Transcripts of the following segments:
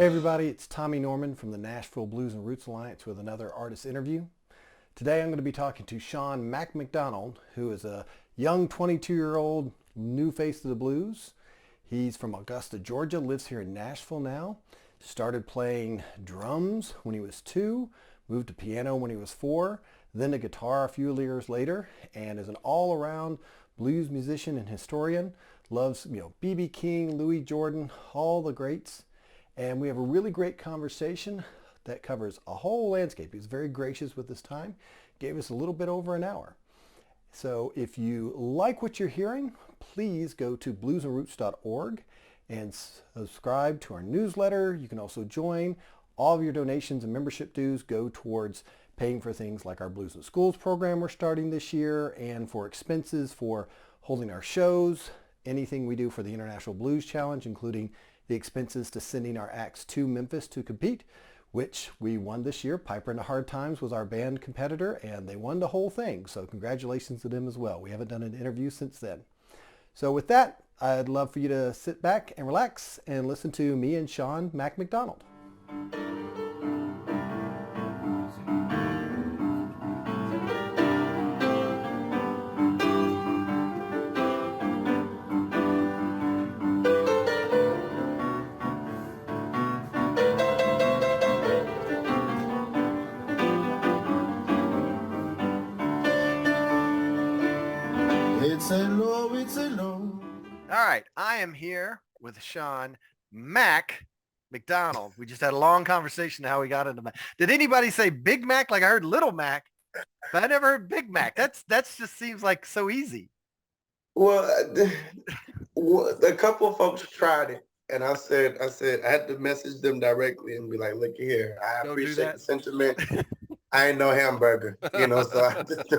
everybody, it's Tommy Norman from the Nashville Blues and Roots Alliance with another artist interview. Today I'm going to be talking to Sean Mack McDonald, who is a young 22-year-old new face of the blues. He's from Augusta, Georgia, lives here in Nashville now. Started playing drums when he was 2, moved to piano when he was 4, then to guitar a few years later, and is an all-around blues musician and historian. Loves, B.B. King, Louis Jordan, all the greats. And we have a really great conversation that covers a whole landscape. He's very gracious with his time. Gave us a little bit over an hour. So if you like what you're hearing, please go to bluesandroots.org and subscribe to our newsletter. You can also join. All of your donations and membership dues go towards paying for things like our Blues in Schools program we're starting this year, and for expenses for holding our shows, anything we do for the International Blues Challenge, including the expenses to sending our acts to Memphis to compete, which we won this year. Piper and the Hard Times was our band competitor, and they won the whole thing. So congratulations to them as well. We haven't done an interview since then. So with that, I'd love for you to sit back and relax and listen to me and Sean Mack McDonald. All right, I am here with Sean Mack McDonald. We just had a long conversation how we got into Mac. Did anybody say Big Mac? Like I heard Little Mac, but I never heard Big Mac. That's just seems like so easy. Well, a couple of folks tried it, and I said I had to message them directly and be like, "Look here, I Don't appreciate the sentiment. I ain't no hamburger, so I just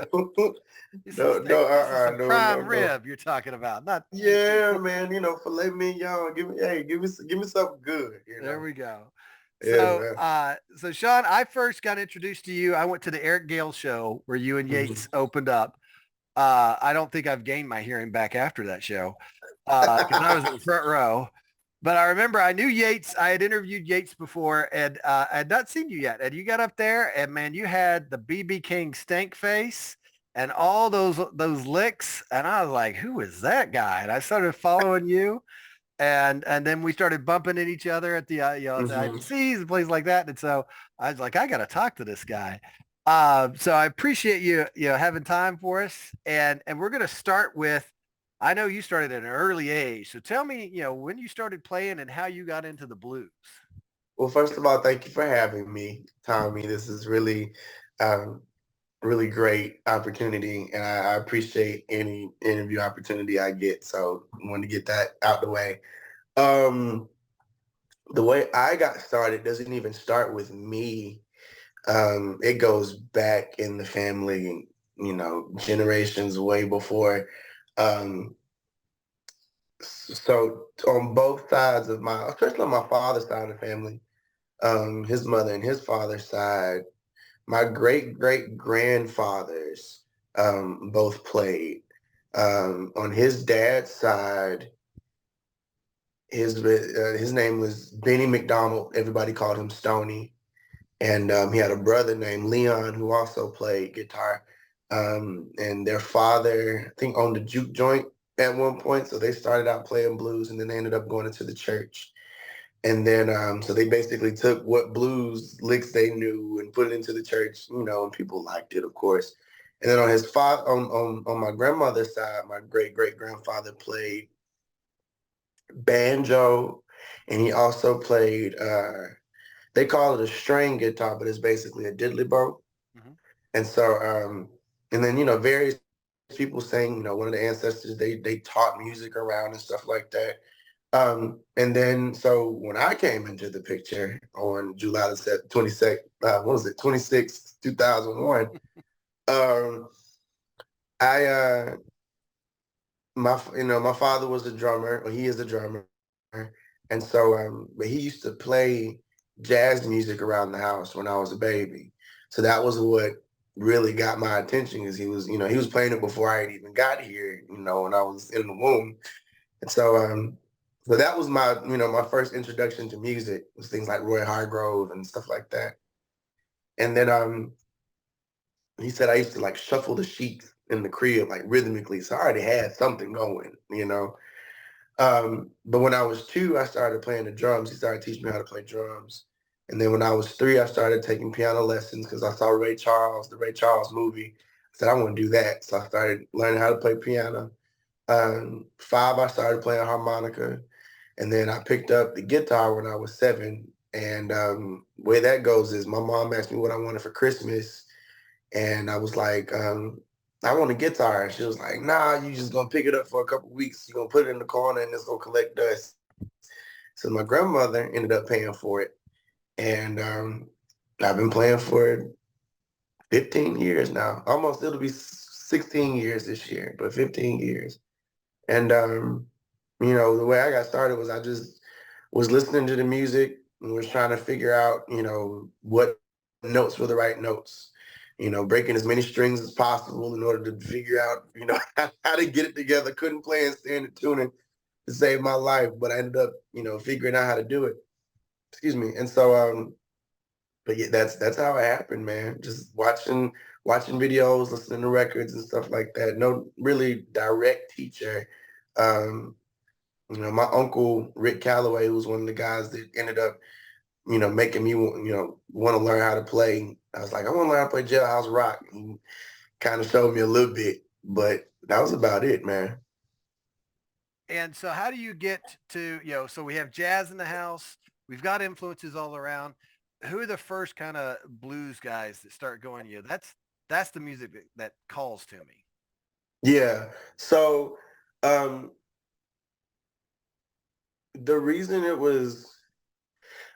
no, prime no. rib you're talking about, not man, filet mignon. Give me something good. There we go. Yeah, So Sean, I first got introduced to you. I went to the Eric Gale show where you and Yates opened up. I don't think I've gained my hearing back after that show because I was in the front row. But I remember I knew Yates. I had interviewed Yates before, and I had not seen you yet. And you got up there, and man, you had the BB King stank face and all those licks. And I was like, "Who is that guy?" And I started following you, and then we started bumping into each other at the at the IBCs and places like that. And so I was like, I got to talk to this guy. So I appreciate you having time for us, and we're gonna start with. I know you started at an early age, so tell me, when you started playing and how you got into the blues. Well, first of all, thank you for having me, Tommy. This is really, really great opportunity, and I appreciate any interview opportunity I get. So I wanted to get that out the way. The way I got started doesn't even start with me. It goes back in the family, generations way before. So on both sides of especially on my father's side of the family, his mother and his father's side, my great grandfathers both played. On his dad's side, his name was Benny McDonald. Everybody called him Stony, and he had a brother named Leon who also played guitar. And their father, I think, owned a juke joint at one point. So they started out playing blues, and then they ended up going into the church. And then, so they basically took what blues licks they knew and put it into the church, and people liked it, of course. And then on his father, on my grandmother's side, my great grandfather played banjo, and he also played, they call it a string guitar, but it's basically a diddley bow. Mm-hmm. And so, and then, various people saying, one of the ancestors, they taught music around and stuff like that. And then, so when I came into the picture on July the 22nd, 26th, 2001, my father was a drummer, or he is a drummer. And so, but he used to play jazz music around the house when I was a baby. So that was what really got my attention, because he was playing it before I had even got here, when I was in the womb. And so So that was my, my first introduction to music was things like Roy Hargrove and stuff like that. And then he said I used to like shuffle the sheets in the crib like rhythmically. So I already had something going. But when I was 2, I started playing the drums. He started teaching me how to play drums. And then when I was 3, I started taking piano lessons because I saw the Ray Charles movie. I said, I want to do that. So I started learning how to play piano. 5, I started playing harmonica. And then I picked up the guitar when I was 7. And the way that goes is my mom asked me what I wanted for Christmas. And I was like, I want a guitar. And she was like, nah, you just gonna pick it up for a couple weeks. You're gonna put it in the corner and it's gonna collect dust. So my grandmother ended up paying for it. And I've been playing for it 15 years now. Almost, it'll be 16 years this year, but 15 years. And the way I got started was I just was listening to the music and was trying to figure out, what notes were the right notes. Breaking as many strings as possible in order to figure out, how to get it together. Couldn't play in standard tuning to save my life, but I ended up, figuring out how to do it. Excuse me. And so, but yeah, that's how it happened, man. Just watching videos, listening to records and stuff like that. No really direct teacher. Um, my uncle Rick Calloway, who was one of the guys that ended up, making me, want to learn how to play. I was like, I want to learn how to play Jailhouse Rock. He kind of showed me a little bit, but that was about it, man. And so how do you get to, so we have jazz in the house. We've got influences all around. Who are the first kind of blues guys that start going, that's the music that calls to me? Yeah. So um, the reason it was,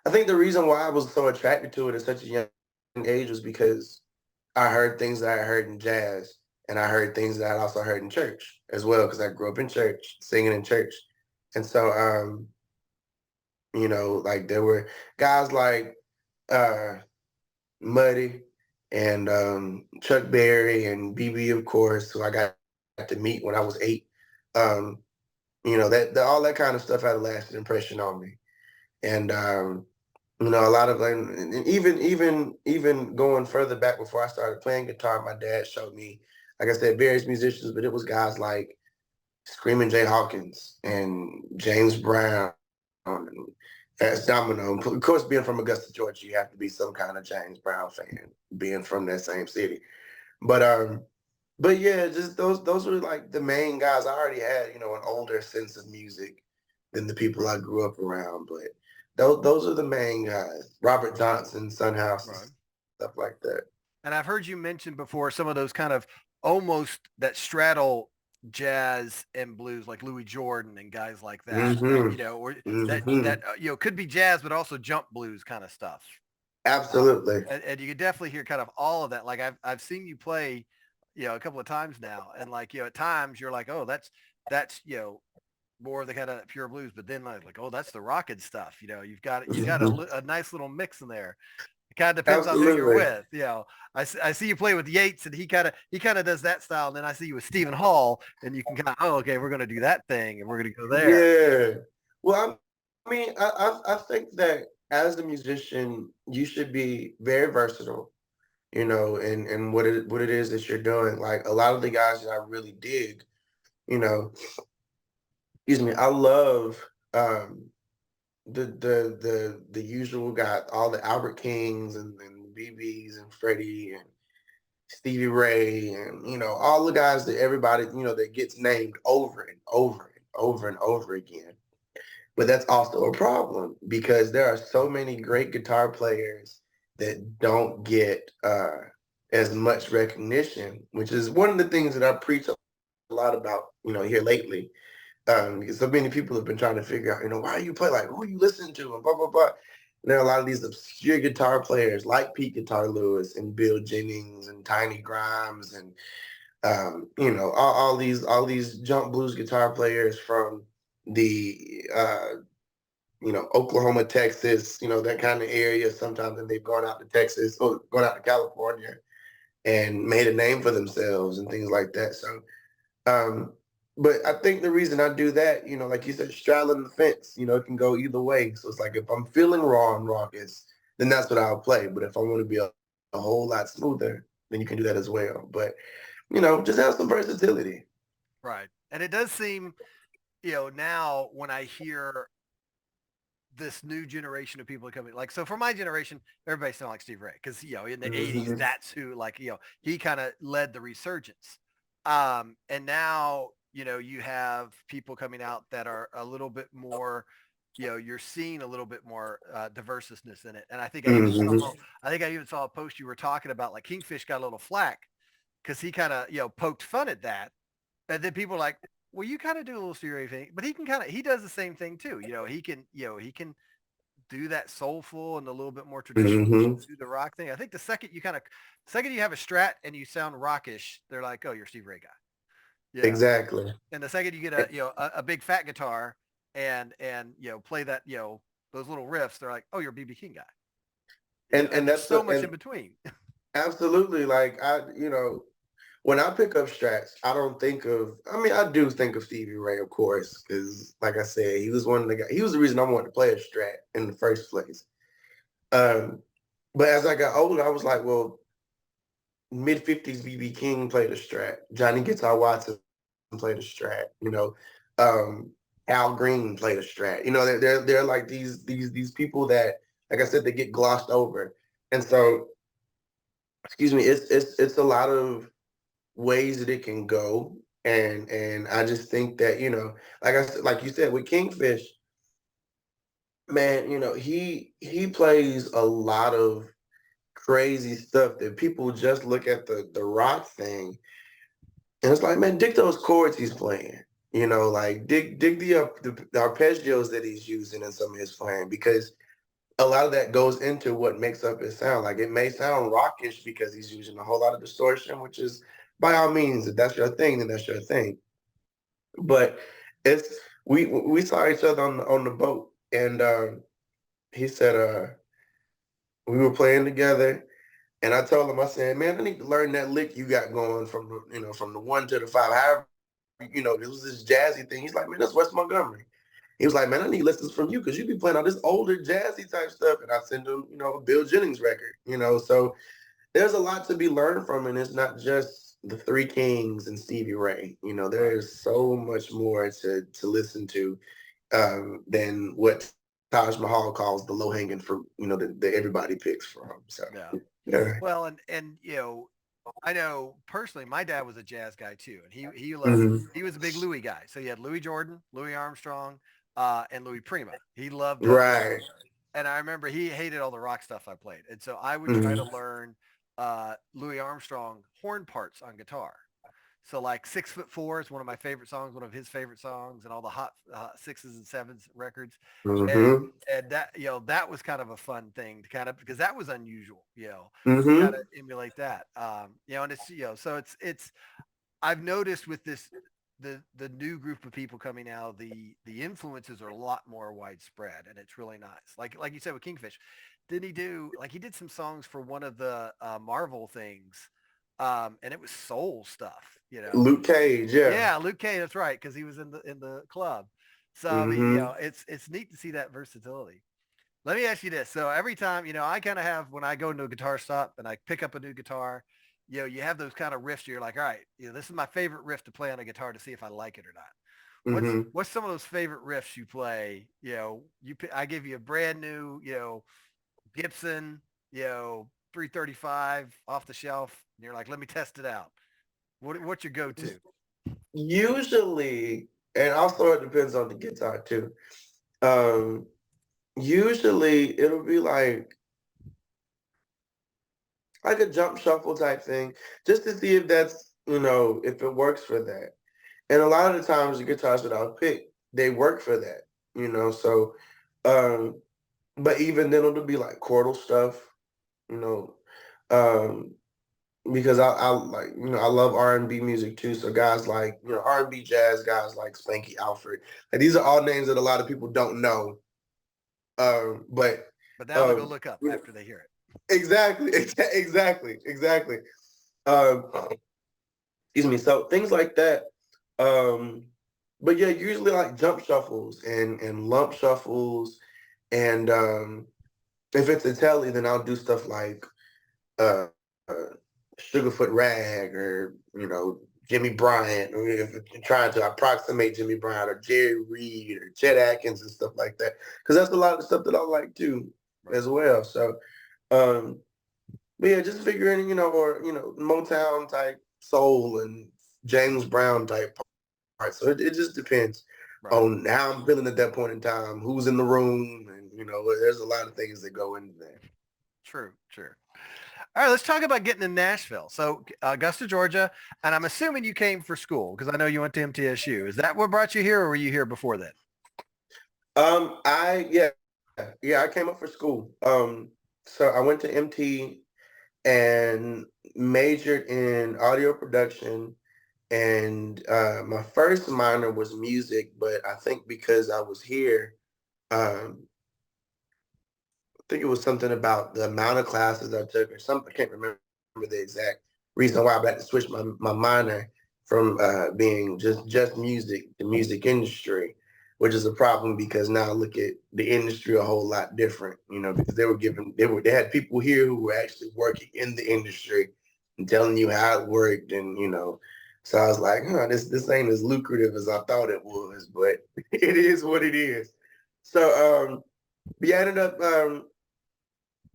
I think the reason why I was so attracted to it at such a young age was because I heard things that I heard in jazz, and I heard things that I also heard in church as well, because I grew up in church, singing in church. And so, like there were guys like uh, Muddy and Chuck Berry and BB, of course, who I got to meet when I was 8. Um, that all that kind of stuff had a lasting impression on me. And a lot of and even going further back before I started playing guitar, my dad showed me, like I said, various musicians, but it was guys like Screaming Jay Hawkins and James Brown and Fats Domino. Of course, being from Augusta, Georgia, you have to be some kind of James Brown fan, being from that same city. But yeah, just those were like the main guys. I already had, an older sense of music than the people I grew up around, but those are the main guys. Robert Johnson, Sunhouse, Right. stuff like that. And I've heard you mention before some of those kind of almost that straddle jazz and blues, like Louis Jordan and guys like that, Mm-hmm. or Mm-hmm. that could be jazz, but also jump blues kind of stuff. Absolutely. And you can definitely hear kind of all of that. Like I've seen you play, a couple of times now, and like at times you're like, oh, that's more of the kind of pure blues, but then like oh, that's the rockin' stuff. You've got a nice little mix in there. It kind of depends on who you're Absolutely. with. I see you play with Yates, and he kind of does that style, and then I see you with Stephen Hall, and you can kind of okay, we're gonna do that thing, and we're gonna go there. Yeah. Well, I think that as a musician, you should be very versatile, and what it is that you're doing. Like a lot of the guys that I really dig, you know, excuse me, I love um the usual guy, all the Albert Kings and BBs and Freddie and Stevie Ray and all the guys that everybody that gets named over and over and over and over again. But that's also a problem because there are so many great guitar players that don't get as much recognition, which is one of the things that I preach a lot about, here lately. Because so many people have been trying to figure out, why you play, like who you listen to and blah blah blah. And there are a lot of these obscure guitar players like Pete Guitar Lewis and Bill Jennings and Tiny Grimes and all these jump blues guitar players from the Oklahoma, Texas, that kind of area sometimes, and they've gone out to Texas or gone out to California and made a name for themselves and things like that. So um, But I think the reason I do that, like you said, straddling the fence, it can go either way. So it's like if I'm feeling raw and raucous, then that's what I'll play. But if I want to be a whole lot smoother, then you can do that as well. But just have some versatility. Right. And it does seem, now when I hear this new generation of people coming, like, so for my generation, everybody sounded like Steve Ray because, in the 80s, Hmm. that's who, like, he kind of led the resurgence. And now, you have people coming out that are a little bit more, you're seeing a little bit more diverseness in it. And I think Hmm. I think I even saw a post you were talking about, like Kingfish got a little flack because he kind of, poked fun at that. And then people are like, well, you kind of do a little serious thing, but he does the same thing too. He can do that soulful and a little bit more traditional, Hmm. do the rock thing. I think second you have a Strat and you sound rockish, they're like, oh, you're Steve Ray guy. Yeah. Exactly. And the second you get a big fat guitar and play that, those little riffs, they're like, oh, you're a BB King guy. And And there's that's the so much in and between. absolutely, like when I pick up Strats, I don't think of. I mean, I do think of Stevie Ray, of course, because like I said, he was one of the guys. He was the reason I wanted to play a Strat in the first place. Um, but as I got older, I was like, well, mid 50s BB King played a Strat. Johnny Guitar Watson played a Strat. Um, Al Green played a Strat. They're like these people that, like I said, they get glossed over, and so excuse me, it's a lot of ways that it can go, and I just think that like I said, like you said with Kingfish, man, he plays a lot of crazy stuff that people just look at the rock thing, and it's like, man, dig those chords he's playing. Like dig the arpeggios that he's using in some of his playing, because a lot of that goes into what makes up his sound. Like it may sound rockish because he's using a whole lot of distortion, which is by all means, if that's your thing, then that's your thing. But it's we saw each other on the boat, and he said we were playing together, and I told him, I said, man, I need to learn that lick you got going from from the 1 to the 5. However, it was this jazzy thing. He's like, man, that's West Montgomery. He was like, man, I need lessons from you because you be playing all this older jazzy type stuff. And I sent him, a Bill Jennings record, So there's a lot to be learned from, and it's not just the Three Kings and Stevie Ray. Right. There is so much more to listen to than what Taj Mahal calls the low hanging fruit. That everybody picks from. So Yeah. yeah. Well, and I know personally, my dad was a jazz guy too, and Hmm. he was a big Louis guy. So he had Louis Jordan, Louis Armstrong, and Louis Prima. He loved those. Right. And I remember he hated all the rock stuff I played, and so I would try to Hmm. learn Louis Armstrong horn parts on guitar. So like 6'4" is one of my favorite songs, one of his favorite songs, and all the hot sixes and sevens records, and Hmm. that that was kind of a fun thing to kind of, because that was unusual, to kind Hmm. of emulate that, and it's so it's I've noticed with this the new group of people coming out, the influences are a lot more widespread, and it's really nice. Like you said with Kingfish, did he do like he did some songs for one of the Marvel things, and it was soul stuff, Luke Cage, yeah. Yeah, Luke Cage, that's right, because he was in the club. So I mean, Hmm. it's neat to see that versatility. Let me ask you this. So every time, I kind of have, when I go into a guitar shop and I pick up a new guitar, you have those kind of riffs. You're like, all right, this is my favorite riff to play on a guitar to see if I like it or not. Hmm. What's some of those favorite riffs you play? I give you a brand new, Gibson, 335 off the shelf, and you're like, let me test it out. What's your go-to? Usually, and also it depends on the guitar too. Um, Usually it'll be like a jump shuffle type thing, just to see if that's if it works for that. And a lot of the times the guitars that I'll pick, they work for that. So um, but even then it'll be like chordal stuff, you know. Um, because I like I love R&B music too. So guys like R&B jazz guys like Spanky Alfred. And these are all names that a lot of people don't know. But But now they'll go um, look up you know, after they hear it. exactly, exactly. Um, excuse me. So things like that. Um, but yeah, usually like jump shuffles and lump shuffles, and if it's a telly, then I'll do stuff like uh, uh Sugarfoot Rag, or Jimmy Bryant, or if you're trying to approximate Jimmy Bryant or Jerry Reed or Chet Atkins and stuff like that, because that's a lot of the stuff that I like too Right. as well. So, um, but yeah, just figuring, or Motown type soul and James Brown type parts. So it just depends Right. on how I'm feeling at that point in time, who's in the room, and there's a lot of things that go into that. True. True. All right, let's talk about getting to Nashville. So Augusta, Georgia, and I'm assuming you came for school because I know you went to MTSU. Is that what brought you here, or were you here before that? I I came up for school. So I went to MT and majored in audio production, and my first minor was music, but I think because I was here, um, I think it was something about the amount of classes I took or something. I can't remember the exact reason why, but I had to switch my minor from being just music to music industry, which is a problem because now I look at the industry a whole lot different, because they had people here who were actually working in the industry and telling you how it worked, and so I was like, this ain't as lucrative as I thought it was, but it is what it is. So we ended up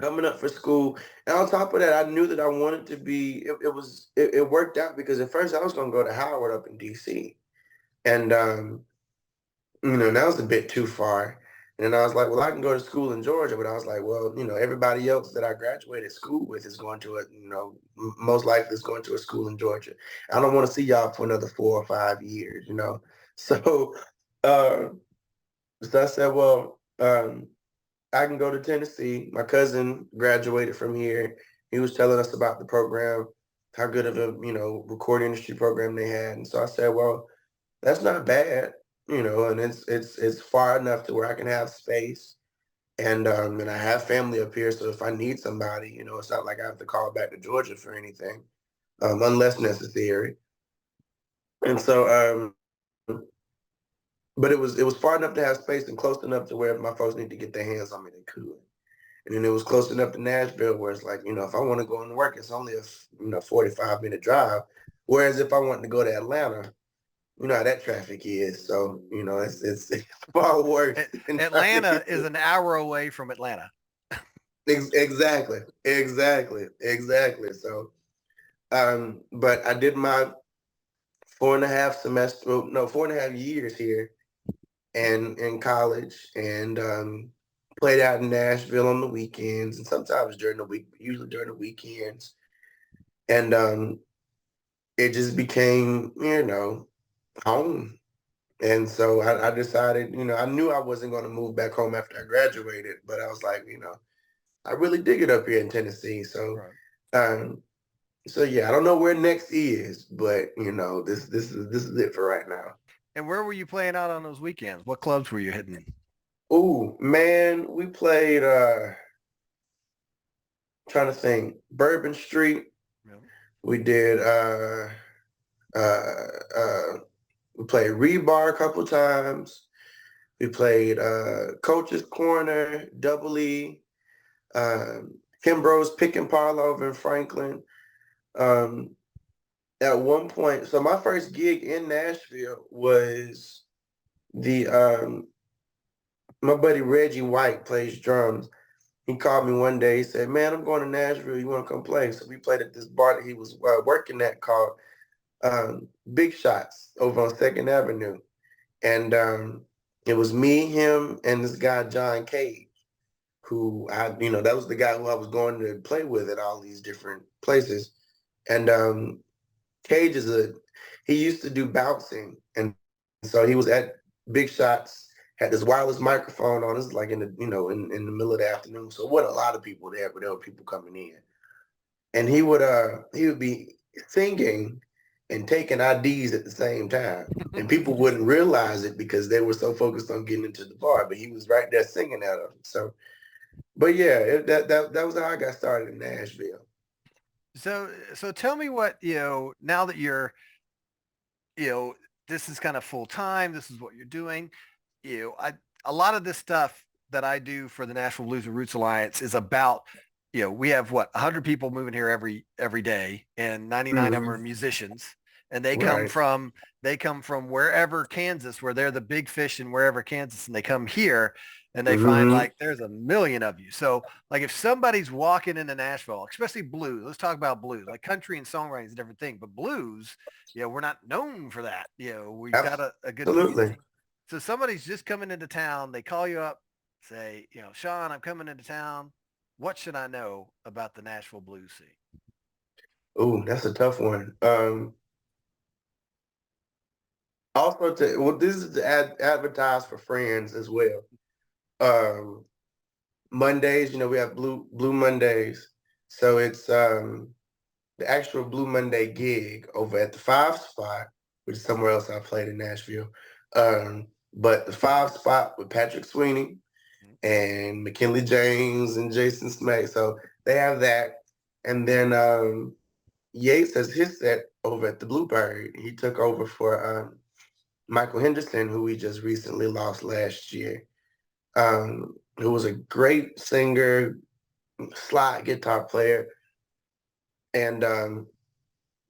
coming up for school. And on top of that, I knew that I wanted to be, it worked out because at first I was going to go to Howard up in DC. And, that was a bit too far. And I was like, well, I can go to school in Georgia. But I was like, well, everybody else that I graduated school with is going to most likely is going to a school in Georgia. I don't want to see y'all for another 4 or 5 years. So, uh, so I said, well, I can go to Tennessee. My cousin graduated from here. He was telling us about the program, how good of a recording industry program they had, and so I said, well, that's not bad, and it's far enough to where I can have space, and I have family up here, so if I need somebody, it's not like I have to call back to Georgia for anything, unless necessary, and so but it was far enough to have space and close enough to where if my folks need to get their hands on me, they could. And then it was close enough to Nashville where it's like, if I want to go into work, it's only a 45-minute drive. Whereas if I wanted to go to Atlanta, you know how that traffic is. So, it's far worse. Atlanta is an hour away from Atlanta. Exactly. Exactly. So, but I did my 4.5 years here and in college, and played out in Nashville on the weekends and sometimes during the week, but usually during the weekends. And it just became, home. And so I decided, I knew I wasn't going to move back home after I graduated, but I was like, I really dig it up here in Tennessee. So, Right. um, so yeah, I don't know where next is, but this is it for right now. And where were you playing out on those weekends? What clubs were you hitting? Oh man, we played. Trying to think, Bourbon Street. Yeah. We did. Uh, uh, we played Rebar a couple times. We played Coach's Corner, Double E, Kimbrough's Pick and Parlor over in Franklin. Um, at one point, so my first gig in Nashville was the my buddy Reggie White plays drums. He called me one day. He said, "Man, I'm going to Nashville. You want to come play?" So we played at this bar that he was working at called Big Shots over on Second Avenue, and it was me, him, and this guy John Cage, who that was the guy who I was going to play with at all these different places. And Cage he used to do bouncing, and so he was at Big Shots, had this wireless microphone on. This is like in the in the middle of the afternoon, so it wasn't a lot of people there, but there were people coming in, and he would be singing and taking IDs at the same time. And people wouldn't realize it because they were so focused on getting into the bar, but he was right there singing at them. So, but yeah, that was how I got started in Nashville. So tell me what, now that you're, you know, this is kind of full time. This is what you're doing. A lot of this stuff that I do for the Nashville Blues and Roots Alliance is about, we have 100 people moving here every day, and 99 of them are Mhm. musicians, and they come from wherever Kansas, where they're the big fish in wherever Kansas, and they come here and they find Mhm. like there's a million of you. So like if somebody's walking into Nashville, especially blues, let's talk about blues. Like country and songwriting is a different thing, but blues, we're not known for that. We've got a good Absolutely. community. So somebody's just coming into town, they call you up, say, Sean, I'm coming into town. What should I know about the Nashville blues scene? Ooh, that's a tough one. Also, this is to advertise for friends as well. Um, Mondays, we have Blue Mondays, so it's the actual Blue Monday gig over at the Five Spot, which is somewhere else I played in Nashville. But the Five Spot with Patrick Sweeney and McKinley James and Jason Smack, so they have that, and then Yates has his set over at the Bluebird. He took over for Michael Henderson, who we just recently lost last year, who was a great singer, slide guitar player, and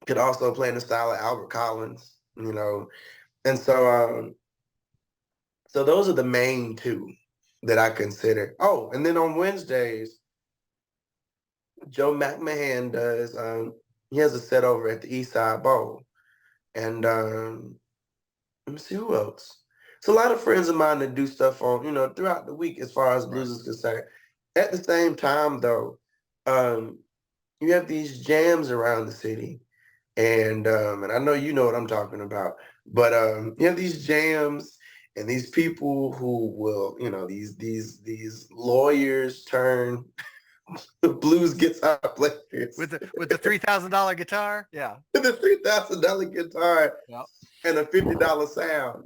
could also play in the style of Albert Collins. And so those are the main two that I consider. Oh, and then on Wednesdays, Joe McMahon does. He has a set over at the East Side Bowl, and let me see who else. It's a lot of friends of mine that do stuff on, throughout the week as far as Right. blues is concerned. At the same time, though, um, you have these jams around the city, and I know you know what I'm talking about. But you have these jams and these people who will, these lawyers turn blues guitar players With the $3,000 guitar. Yeah. with a $3,000 guitar Yeah. and a $50 sound.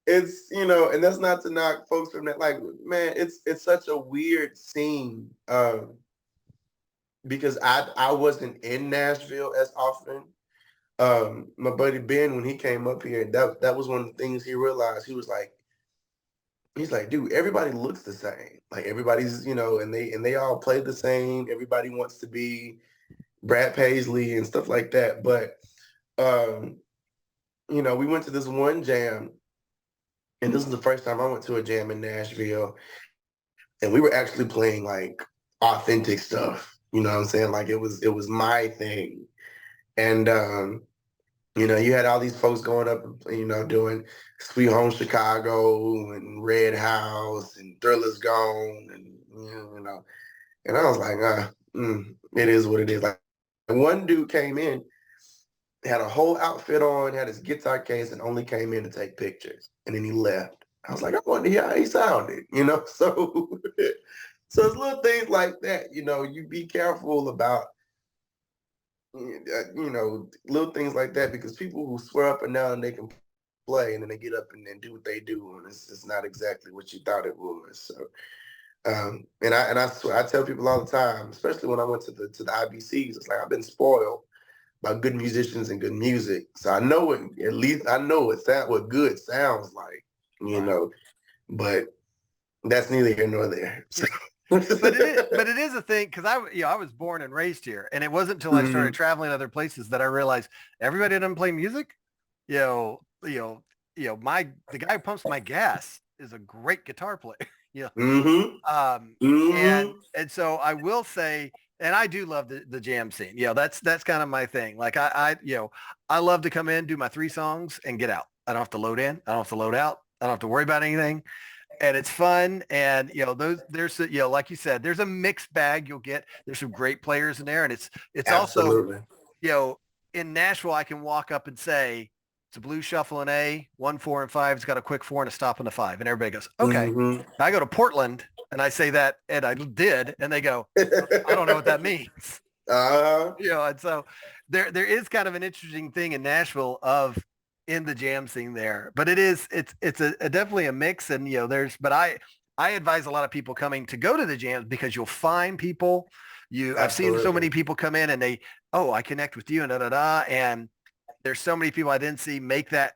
It's and that's not to knock folks from that. Like, man, it's such a weird scene because I wasn't in Nashville as often. My buddy Ben, when he came up here, that was one of the things he realized. He's like, dude, everybody looks the same. Like everybody's, and they all play the same. Everybody wants to be Brad Paisley and stuff like that. But um, we went to this one jam, and this is the first time I went to a jam in Nashville, and we were actually playing like authentic stuff. You know what I'm saying? Like it was my thing. And you had all these folks going up and doing Sweet Home Chicago and Red House and Thriller's Gone and I was like, it is what it is. Like one dude came in, had a whole outfit on, had his guitar case, and only came in to take pictures, and then he left. I was like, I wanted to hear how he sounded. So so it's little things like that. You be careful about little things like that because people who swear up and down they can play and then they get up and then do what they do and it's not exactly what you thought it was. So and I swear, I tell people all the time, especially when I went to the IBCs, it's like I've been spoiled by good musicians and good music. So I know it, at least I know what good sounds like, Right. but that's neither here nor there. So. But it is a thing because I was born and raised here, and it wasn't until I started traveling other places that I realized everybody doesn't play music. You know, you know, the guy who pumps my gas is a great guitar player. Yeah. Mm-hmm. Um, and Mm-hmm. so I will say, and I do love the jam scene. That's kind of my thing. Like I love to come in, do my 3 songs, and get out. I don't have to load in. I don't have to load out. I don't have to worry about anything, and it's fun. And like you said, there's a mixed bag you'll get. There's some great players in there, and it's also, Absolutely. you know, in Nashville, I can walk up and say it's a blues shuffle in A, 1, 4, and 5. It's got a quick 4 and a stop in the 5, and everybody goes, okay. Mm-hmm. I go to Portland and I say that, and I did, and they go, I don't know what that means. uh And so there is kind of an interesting thing in Nashville of in the jam scene there, but it's a definitely a mix, and but I advise a lot of people coming to go to the jams because you'll find people. I've seen so Absolutely. many people come in and I connect with you and da da da, and there's so many people I didn't see make that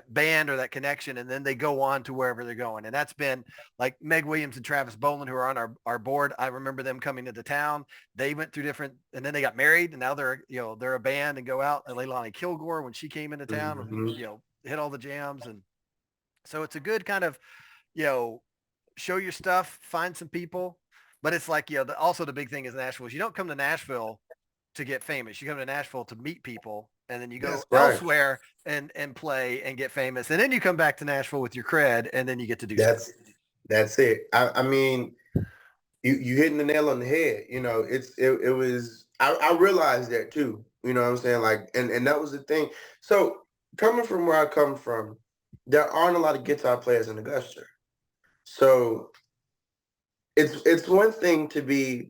band or that connection, and then they go on to wherever they're going. And that's been like Meg Williams and Travis Boland, who are on our board. I remember them coming into town. They went through different, and then they got married, and now they're a band and go out. And Leilani Kilgore, when she came into town, Mm-hmm. hit all the jams. And so it's a good kind of, you know, show your stuff, find some people. But it's like, also the big thing is Nashville is you don't come to Nashville to get famous. You come to Nashville to meet people, and then you go That's right. elsewhere and play and get famous. And then you come back to Nashville with your cred, and then you get to do stuff. That's it. I mean, you hitting the nail on the head. It was I realized that too. You know what I'm saying? Like, and that was the thing. So coming from where I come from, there aren't a lot of guitar players in Augusta. So it's one thing to be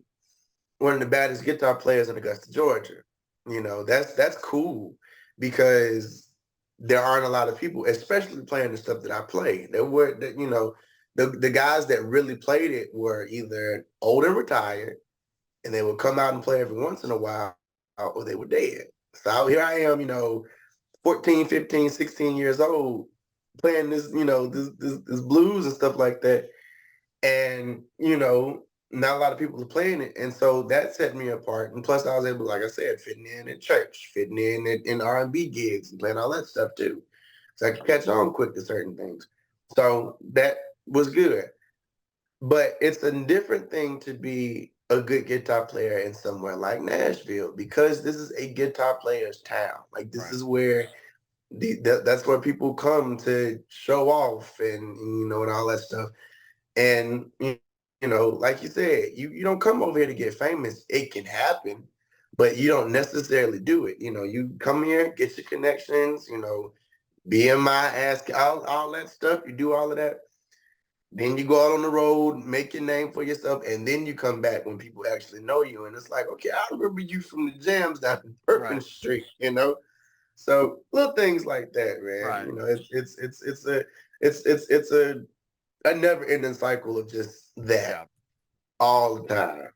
one of the baddest guitar players in Augusta, Georgia. That's cool because there aren't a lot of people, especially playing the stuff that I play. The guys that really played it were either old and retired, and they would come out and play every once in a while, or they were dead. So here I am, 14, 15, 16 years old, playing this blues and stuff like that. And, not a lot of people are playing it. And so that set me apart. And plus I was able, like I said, fitting in at church, fitting in R&B gigs and playing all that stuff too. So I could catch on quick to certain things. So that was good. But it's a different thing to be a good guitar player in somewhere like Nashville, because this is a guitar player's town. Like this Right. is where that's where people come to show off and and all that stuff. And like you said, you don't come over here to get famous. It can happen, but you don't necessarily do it. You come here, get your connections, BMI, ask all that stuff. You do all of that. Then you go out on the road, make your name for yourself, and then you come back when people actually know you. And it's like, okay, I remember you from the jams down in Perkins Right. Street, So little things like that, man. Right. It's a never ending cycle of just Yeah. that all the time,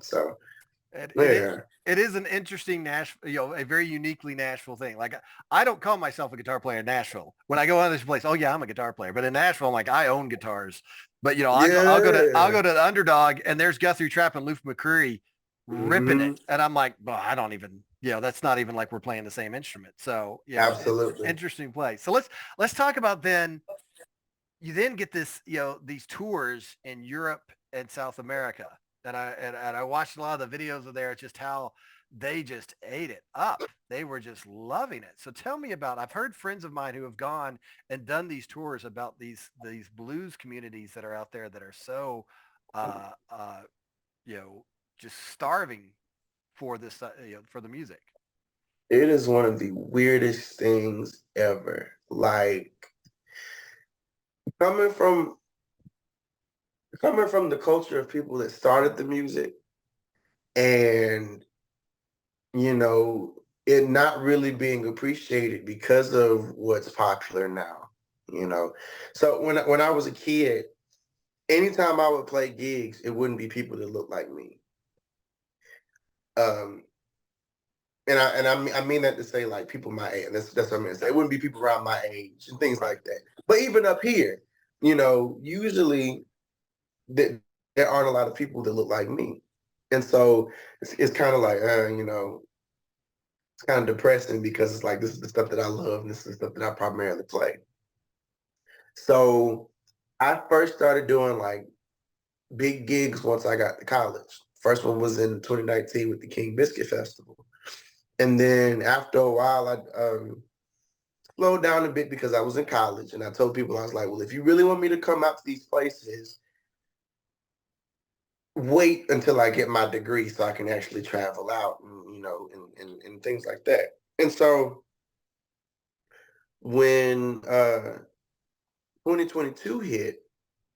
So It, it is yeah. it is an interesting Nashville, a very uniquely Nashville thing. Like I don't call myself a guitar player in Nashville. When I go out of this place, oh yeah, I'm a guitar player. But in Nashville, I'm like I own guitars. But I'll go Yeah. to the Underdog, and there's Guthrie Trapp and Lou McCreary ripping Hmm. it, and I'm like, well, I don't even, that's not even like we're playing the same instrument. So Absolutely. interesting place. So let's talk about then. You then get this, these tours in Europe and South America. And I watched a lot of the videos of there, just how they just ate it up. They were just loving it. So tell me about, I've heard friends of mine who have gone and done these tours about these blues communities that are out there that are so, uh, uh, you know, just starving for this, for the music. It is one of the weirdest things ever. Like coming from coming from the culture of people that started the music, and it not really being appreciated because of what's popular now. So when I was a kid, anytime I would play gigs, it wouldn't be people that looked like me. Um, I mean that to say, like, people my age. That's what I mean to say. It wouldn't be people around my age and things Right. like that. But even up here, usually there aren't a lot of people that look like me, and so it's kind of like, it's kind of depressing, because it's like, this is the stuff that I love, and this is the stuff that I primarily play. So I first started doing like big gigs once I got to college. First one was in 2019 with the King Biscuit Festival. And then after a while, I slowed down a bit because I was in college. And I told people, I was like, well, if you really want me to come out to these places, wait until I get my degree so I can actually travel out, and things like that. And so when 2022 hit,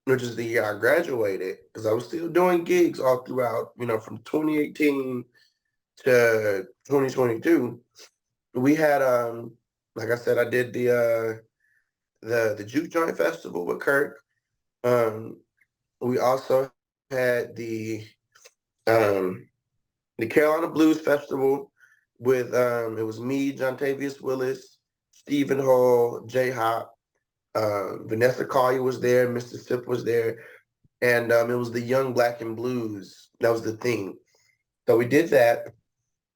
which is the year I graduated, because I was still doing gigs all throughout, from 2018 to 2022. We had, like I said, I did the Juke Joint Festival with Kirk. We also had the Carolina Blues Festival with it was me, John Tavius Willis, Stephen Hall, J Hop, Vanessa Collier was there, Mr. Sip was there, and it was the Young Black and Blues. That was the theme. So we did that.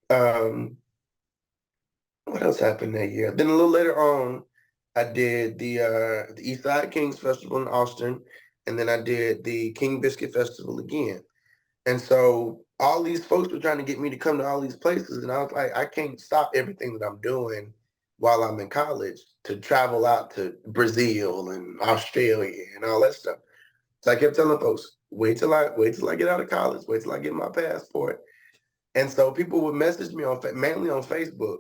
Um, what else happened that year? Then a little later on, I did the East Side Kings Festival in Austin, and then I did the King Biscuit Festival again. And so all these folks were trying to get me to come to all these places, and I was like, I can't stop everything that I'm doing while I'm in college to travel out to Brazil and Australia and all that stuff. So I kept telling folks, wait till I get out of college, wait till I get my passport. And so people would message me on mainly on Facebook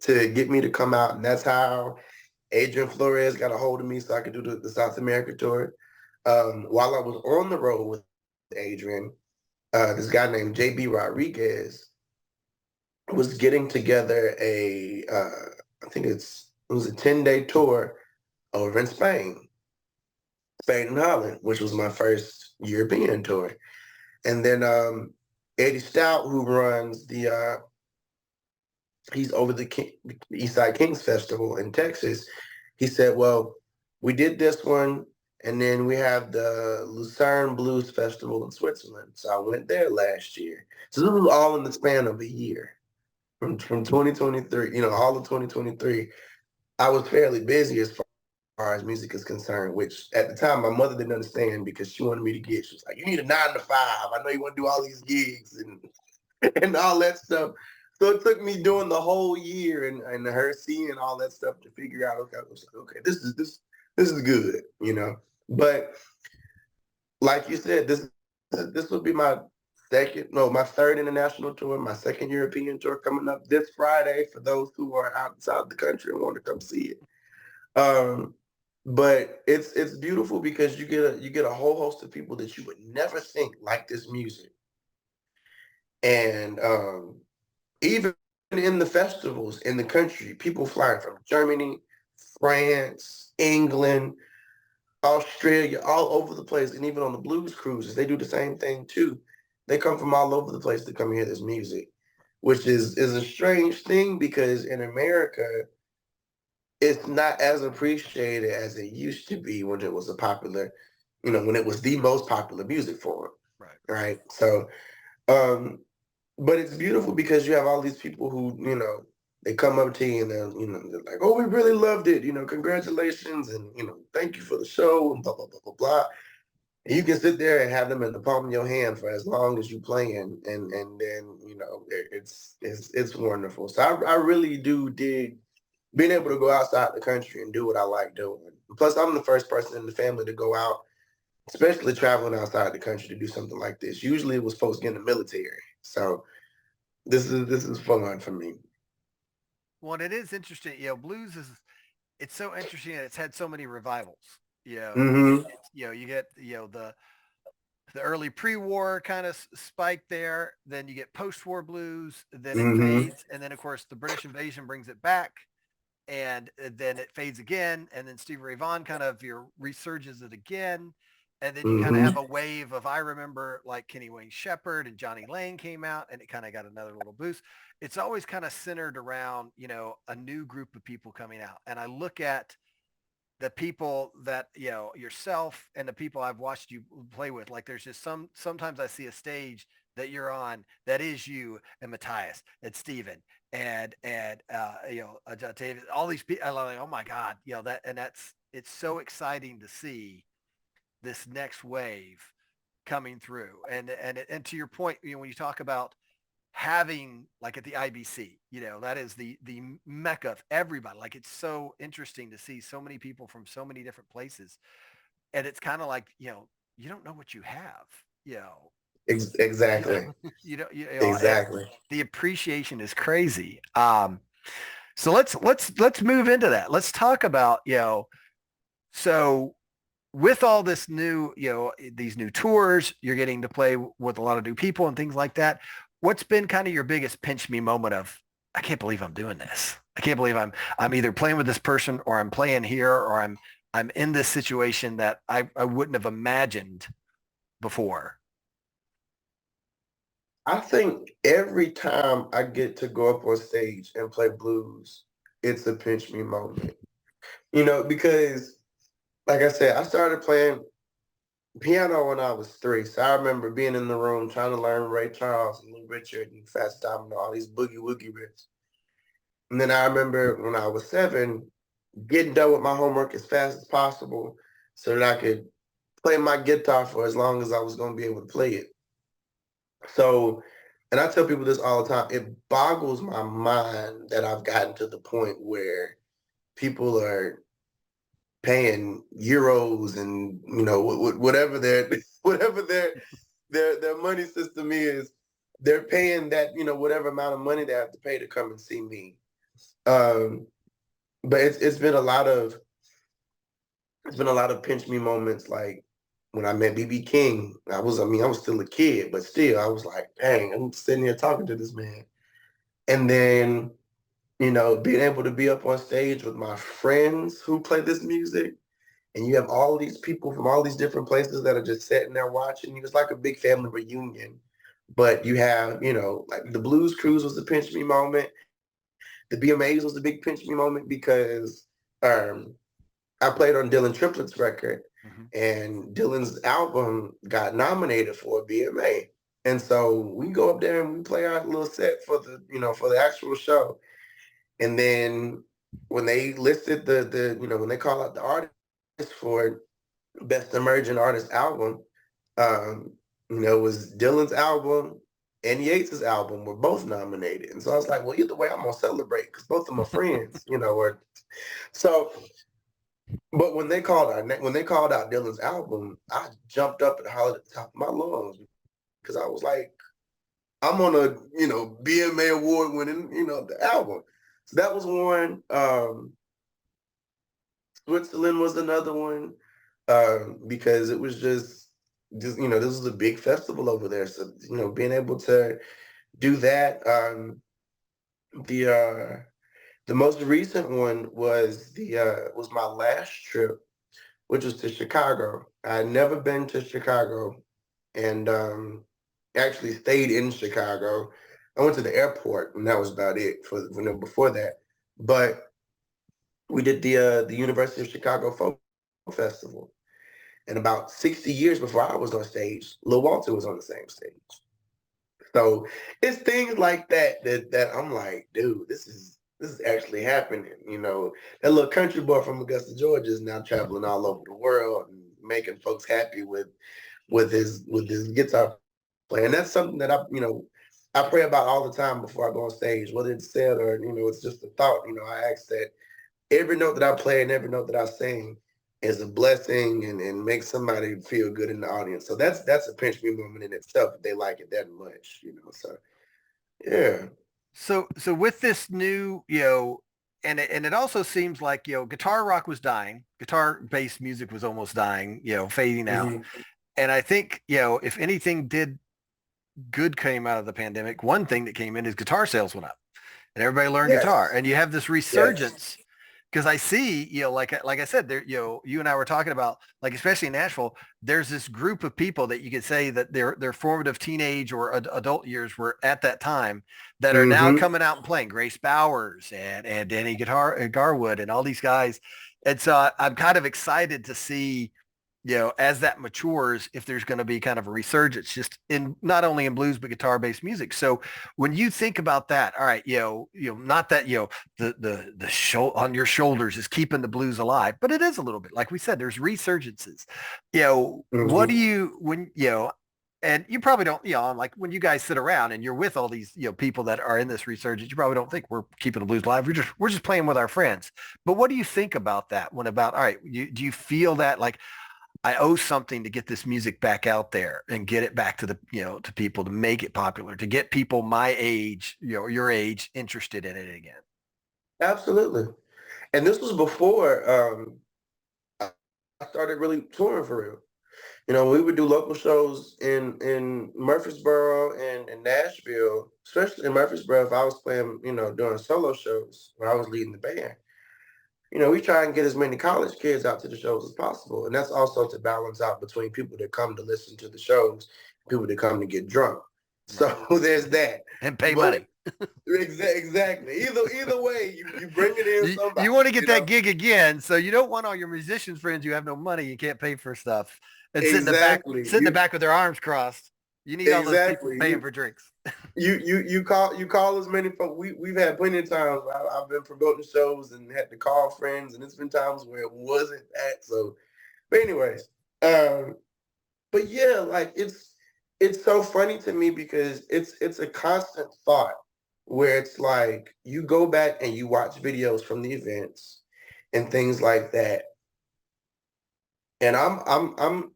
to get me to come out, and that's how Adrian Flores got a hold of me so I could do the South America tour. While I was on the road with Adrian, this guy named JB Rodriguez was getting together I think it was a 10-day tour over in Spain and Holland, which was my first European tour. And then Eddie Stout, who runs he's over the East Side Kings Festival in Texas. He said, well, we did this one, and then we have the Lucerne Blues Festival in Switzerland. So I went there last year. So this was all in the span of a year. From 2023, all of 2023, I was fairly busy as far as music is concerned, which at the time my mother didn't understand because she wanted me to she was like, you need a 9 to 5. I know you want to do all these gigs and all that stuff. So it took me doing the whole year and her seeing all that stuff to figure out, okay, this is good, But like you said, this would be my third international tour, my second European tour coming up this Friday for those who are outside the country and want to come see it. But it's beautiful because you get a whole host of people that you would never think like this music. And even in the festivals in the country, people flying from Germany, France, England, Australia, all over the place, and even on the blues cruises, they do the same thing too. They come from all over the place to come hear this music, which is a strange thing because in America, it's not as appreciated as it used to be when it was when it was the most popular music form. Right. So, but it's beautiful because you have all these people who, they come up to you and they're like, oh, we really loved it. Congratulations. And, thank you for the show and blah, blah, blah, blah, blah. And you can sit there and have them in the palm of your hand for as long as you playing. And then, it's wonderful. So I really do dig being able to go outside the country and do what I like doing. Plus, I'm the first person in the family to go out, especially traveling outside the country to do something like this. Usually it was folks getting the military. So this is fun for me. Well, it is interesting. Blues it's so interesting that it's had so many revivals. Mm-hmm. You get the early pre-war kind of spike there. Then you get post-war blues. Then it fades, and then of course the British invasion brings it back, and then it fades again. And then Stevie Ray Vaughan kind of resurges it again. And then you kind of have a wave of, I remember like Kenny Wayne Shepherd and Johnny Lane came out and it kind of got another little boost. It's always kind of centered around, a new group of people coming out. And I look at the people that, yourself and the people I've watched you play with, like there's just sometimes I see a stage that you're on that is you and Matthias and Steven and David, all these people. I'm like, oh my God, it's so exciting to see this next wave coming through. And to your point, when you talk about having like at the IBC, that is the mecca of everybody. Like it's so interesting to see so many people from so many different places. And it's kind of like, you don't know what you have, Exactly. Exactly. The appreciation is crazy. So let's move into that. Let's talk about, so with all this new, these new tours, you're getting to play with a lot of new people and things like that. What's been kind of your biggest pinch me moment of, I can't believe I'm doing this. I can't believe I'm either playing with this person or I'm playing here or I'm in this situation that I wouldn't have imagined before. I think every time I get to go up on stage and play blues, it's a pinch me moment. Because like I said, I started playing piano when I was 3. So I remember being in the room trying to learn Ray Charles and Little Richard and Fats Domino, all these boogie woogie riffs. And then I remember when I was 7, getting done with my homework as fast as possible so that I could play my guitar for as long as I was going to be able to play it. So, and I tell people this all the time, it boggles my mind that I've gotten to the point where people are paying euros and whatever their whatever their money system is, they're paying that whatever amount of money they have to pay to come and see me. But it's been a lot of pinch me moments, like when I met BB King. I was still a kid, but still I was like, dang, I'm sitting here talking to this man. And then being able to be up on stage with my friends who play this music, and you have all these people from all these different places that are just sitting there watching. It's like a big family reunion. But you have, like the Blues Cruise was a pinch me moment. The BMAs was a big pinch me moment because I played on Dylan Triplett's record, and Dylan's album got nominated for a BMA. And so we go up there and we play our little set for the actual show. And then when they listed when they call out the artist for Best Emerging Artist Album, it was Dylan's album and Yates's album were both nominated. And so I was like, well, either way, I'm gonna celebrate because both of my friends, were so. But when they called out Dylan's album, I jumped up and hollered at the top of my lungs because I was like, I'm on a BMA award winning the album. So that was one. Switzerland was another one, because it was just this was a big festival over there. So being able to do that. The most recent one was my last trip, which was to Chicago. I had never been to Chicago, and actually stayed in Chicago. I went to the airport, and that was about it before that. But we did the University of Chicago Folk Festival, and about 60 years before I was on stage, Lil Walter was on the same stage. So it's things like that I'm like, dude, this is actually happening. That little country boy from Augusta, Georgia, is now traveling all over the world and making folks happy with his guitar playing. And that's something that I pray about all the time before I go on stage, whether it's said or it's just a thought. I ask that every note that I play and every note that I sing is a blessing and makes somebody feel good in the audience. So that's a pinch me moment in itself if they like it that much. So yeah. So with this new, and it also seems like, guitar rock was dying. Guitar-based music was almost dying, fading out. Mm-hmm. And I think, if anything good came out of the pandemic, one thing that came in is guitar sales went up and everybody learned guitar. Yes. And you have this resurgence. Because I see, like I said, there, you and I were talking about, like, especially in Nashville, there's this group of people that you could say that their formative teenage or adult years were at that time that are now Mm-hmm. coming out and playing. Grace Bowers and Danny Garwood and all these guys. And so I'm kind of excited to see, as that matures, if there's going to be kind of a resurgence just in not only in blues, but guitar-based music. So when you think about that, all right, not that, the show on your shoulders is keeping the blues alive, but it is a little bit, like we said, there's resurgences, what do Mm-hmm. you, when, and you probably don't, like when you guys sit around and you're with all these, people that are in this resurgence, you probably don't think we're keeping the blues alive. We're just playing with our friends. But what do you think about that all right, do you feel that like, I owe something to get this music back out there and get it back to the, to people, to make it popular, to get people my age, your age, interested in it again? Absolutely. And this was before I started really touring for real. We would do local shows in Murfreesboro and in Nashville, especially in Murfreesboro if I was playing, doing solo shows where I was leading the band. We try and get as many college kids out to the shows as possible. And that's also to balance out between people that come to listen to the shows, people that come to get drunk. So there's that. And pay But money. exactly. Either way, you bring it in somebody. You want to get that gig again, so you don't want all your musicians friends who have no money and can't pay for stuff and Exactly. sit in the back with their arms crossed. You need all those people Exactly. paying for drinks. You call as many folks. We've had plenty of times. I've been promoting shows and had to call friends, and it's been times where it wasn't that. So, but anyways, but yeah, like it's so funny to me because it's a constant thought where it's like you go back and you watch videos from the events and things like that, and I'm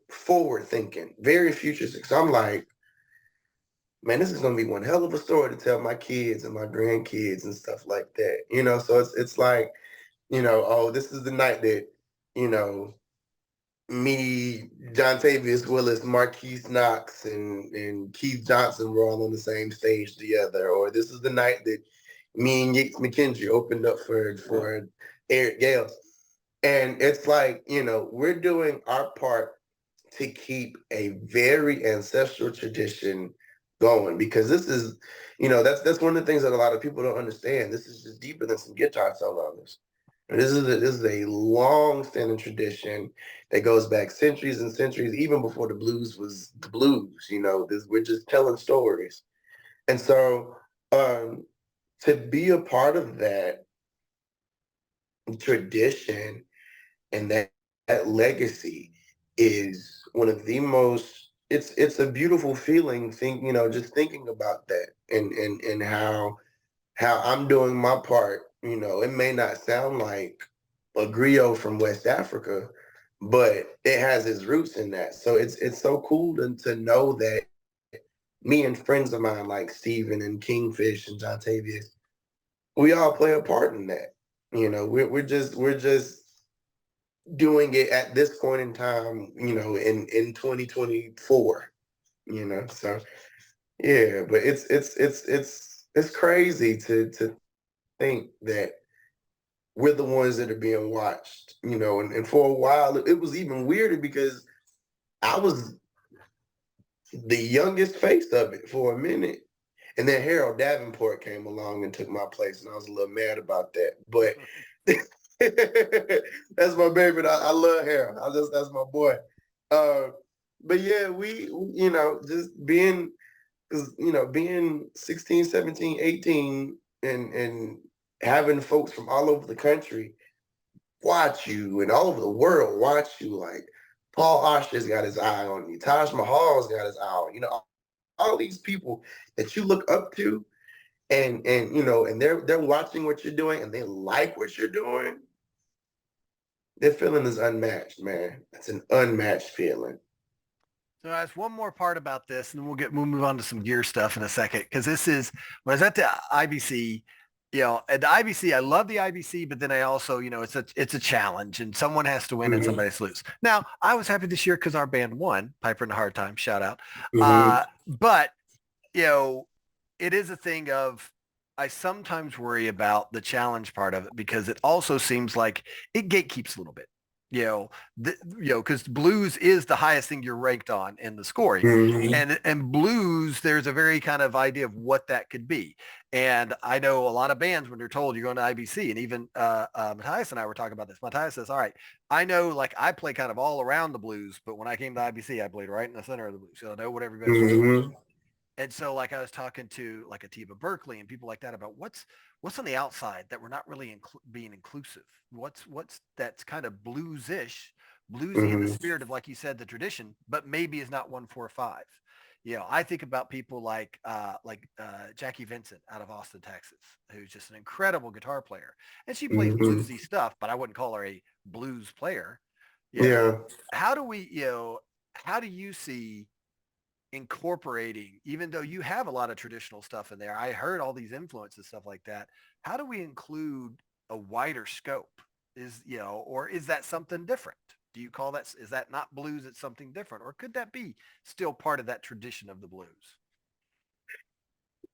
forward thinking, very futuristic. So I'm like, man, this is gonna be one hell of a story to tell my kids and my grandkids and stuff like that. So it's like, oh, this is the night that, you know, me, John Tavius Willis, Marquise Knox, and Keith Johnson were all on the same stage together. Or this is the night that me and Yates McKendry opened up for Eric Gales. And it's like, we're doing our part to keep a very ancestral tradition going, because this is, that's one of the things that a lot of people don't understand. This is just deeper than some guitar solos. This is a long-standing tradition that goes back centuries and centuries, even before the blues was the blues. We're just telling stories, and so to be a part of that tradition and that legacy is one of the most. It's a beautiful feeling. Just thinking about that and how I'm doing my part. It may not sound like a griot from West Africa, but it has its roots in that. So it's so cool to know that me and friends of mine like Steven and Kingfish and John Tavius, we all play a part in that. We're just doing it at this point in time, in 2024. So yeah, but it's crazy to think that we're the ones that are being watched, and for a while it was even weirder because I was the youngest face of it for a minute. And then Harold Davenport came along and took my place, and I was a little mad about that. But that's my baby. I love Harold. That's my boy. But yeah, we just being 16, 17, 18 and having folks from all over the country watch you and all over the world watch you. Like Paul Oster's got his eye on you. Taj Mahal's got his eye on you. All these people that you look up to, and they're watching what you're doing and they like what you're doing. Their feeling is unmatched, man. It's an unmatched feeling. So that's one more part about this, and then we'll move on to some gear stuff in a second. Because this is when I was at the IBC, at the IBC, I love the IBC, but then I also, it's a challenge, and someone has to win and somebody has to lose. Now, I was happy this year because our band won, Piper in the Hard Time, shout out. But it is a thing of, I sometimes worry about the challenge part of it because it also seems like it gatekeeps a little bit. Because blues is the highest thing you're ranked on in the scoring, and blues, there's a very kind of idea of what that could be. And I know a lot of bands when they're told you're going to IBC, and even Matthias and I were talking about this. Matthias says, all right, I know, like, I play kind of all around the blues, but when I came to IBC, I played right in the center of the blues, so I know what everybody's doing. And so, like, I was talking to like Atiba Berkeley and people like that about what's on the outside that we're not really being inclusive. What's that's kind of bluesy in the spirit of, like you said, the tradition, but maybe is not 1-4-5. I think about people like Jackie Vincent out of Austin, Texas, who's just an incredible guitar player, and she plays bluesy stuff, but I wouldn't call her a blues player. How do you see incorporating, even though you have a lot of traditional stuff in there? I heard all these influences, stuff like that. How do we include a wider scope? Or is that something different? Do you call that, is that not blues? It's something different, or could that be still part of that tradition of the blues?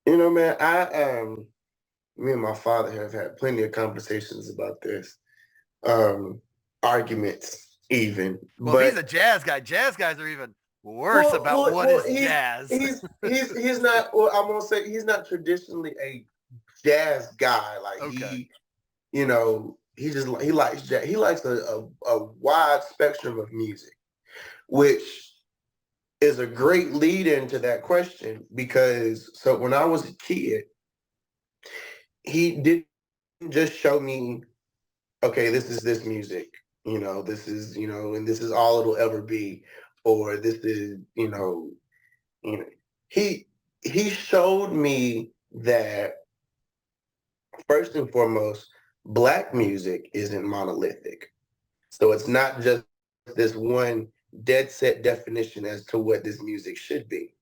Man, me and my father have had plenty of conversations about this, arguments even. Well, but if he's a jazz guy, jazz guys are even worse about what Well, is jazz. he's not. Well, I'm gonna say he's not traditionally a jazz guy. Like Okay. you know, he likes jazz. He likes a wide spectrum of music, which is a great lead into that question because so when I was a kid, he didn't just show me, okay, this is this music, this is, and this is all it'll ever be, or this is, you know, he he showed me that first and foremost, black music isn't monolithic. So it's not just this one dead set definition as to what this music should be.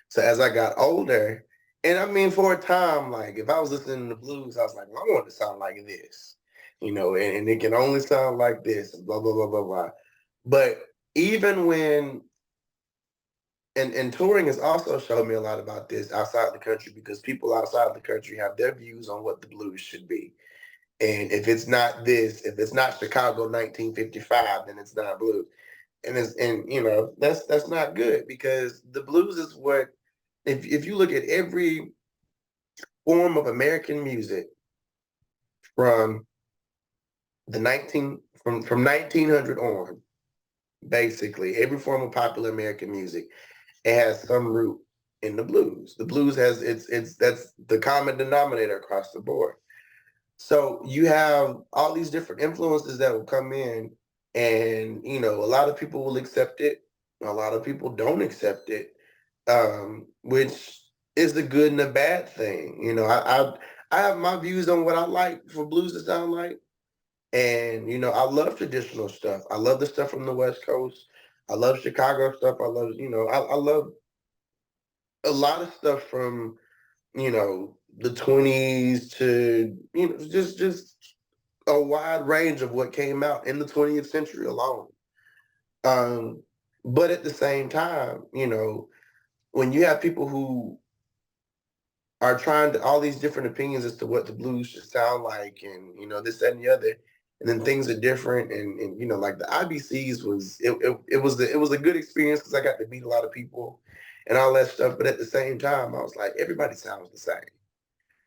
So as I got older, and I mean, for a time, like if I was listening to blues, I was like, well, I want it to sound like this, and it can only sound like this, and blah, blah, blah, blah, blah. But even when, and touring has also showed me a lot about this outside the country because people outside the country have their views on what the blues should be. And if it's not this, if it's not Chicago 1955, then it's not blues. And that's not good because the blues is what, if you look at every form of American music from the 1900 on, basically every form of popular American music, it has some root in the blues. The blues has it's that's the common denominator across the board. So you have all these different influences that will come in, and a lot of people will accept it, a lot of people don't accept it, which is a good and a bad thing. I have my views on what I like for blues to sound like, and I love traditional stuff. I love the stuff from the West Coast. I love Chicago stuff. I love I love a lot of stuff from the 20s to just a wide range of what came out in the 20th century alone. Um, but at the same time, when you have people who are trying to all these different opinions as to what the blues should sound like, and this, that, and the other, and then things are different, and like the IBCs it was a good experience because I got to meet a lot of people and all that stuff. But at the same time, I was like, everybody sounds the same.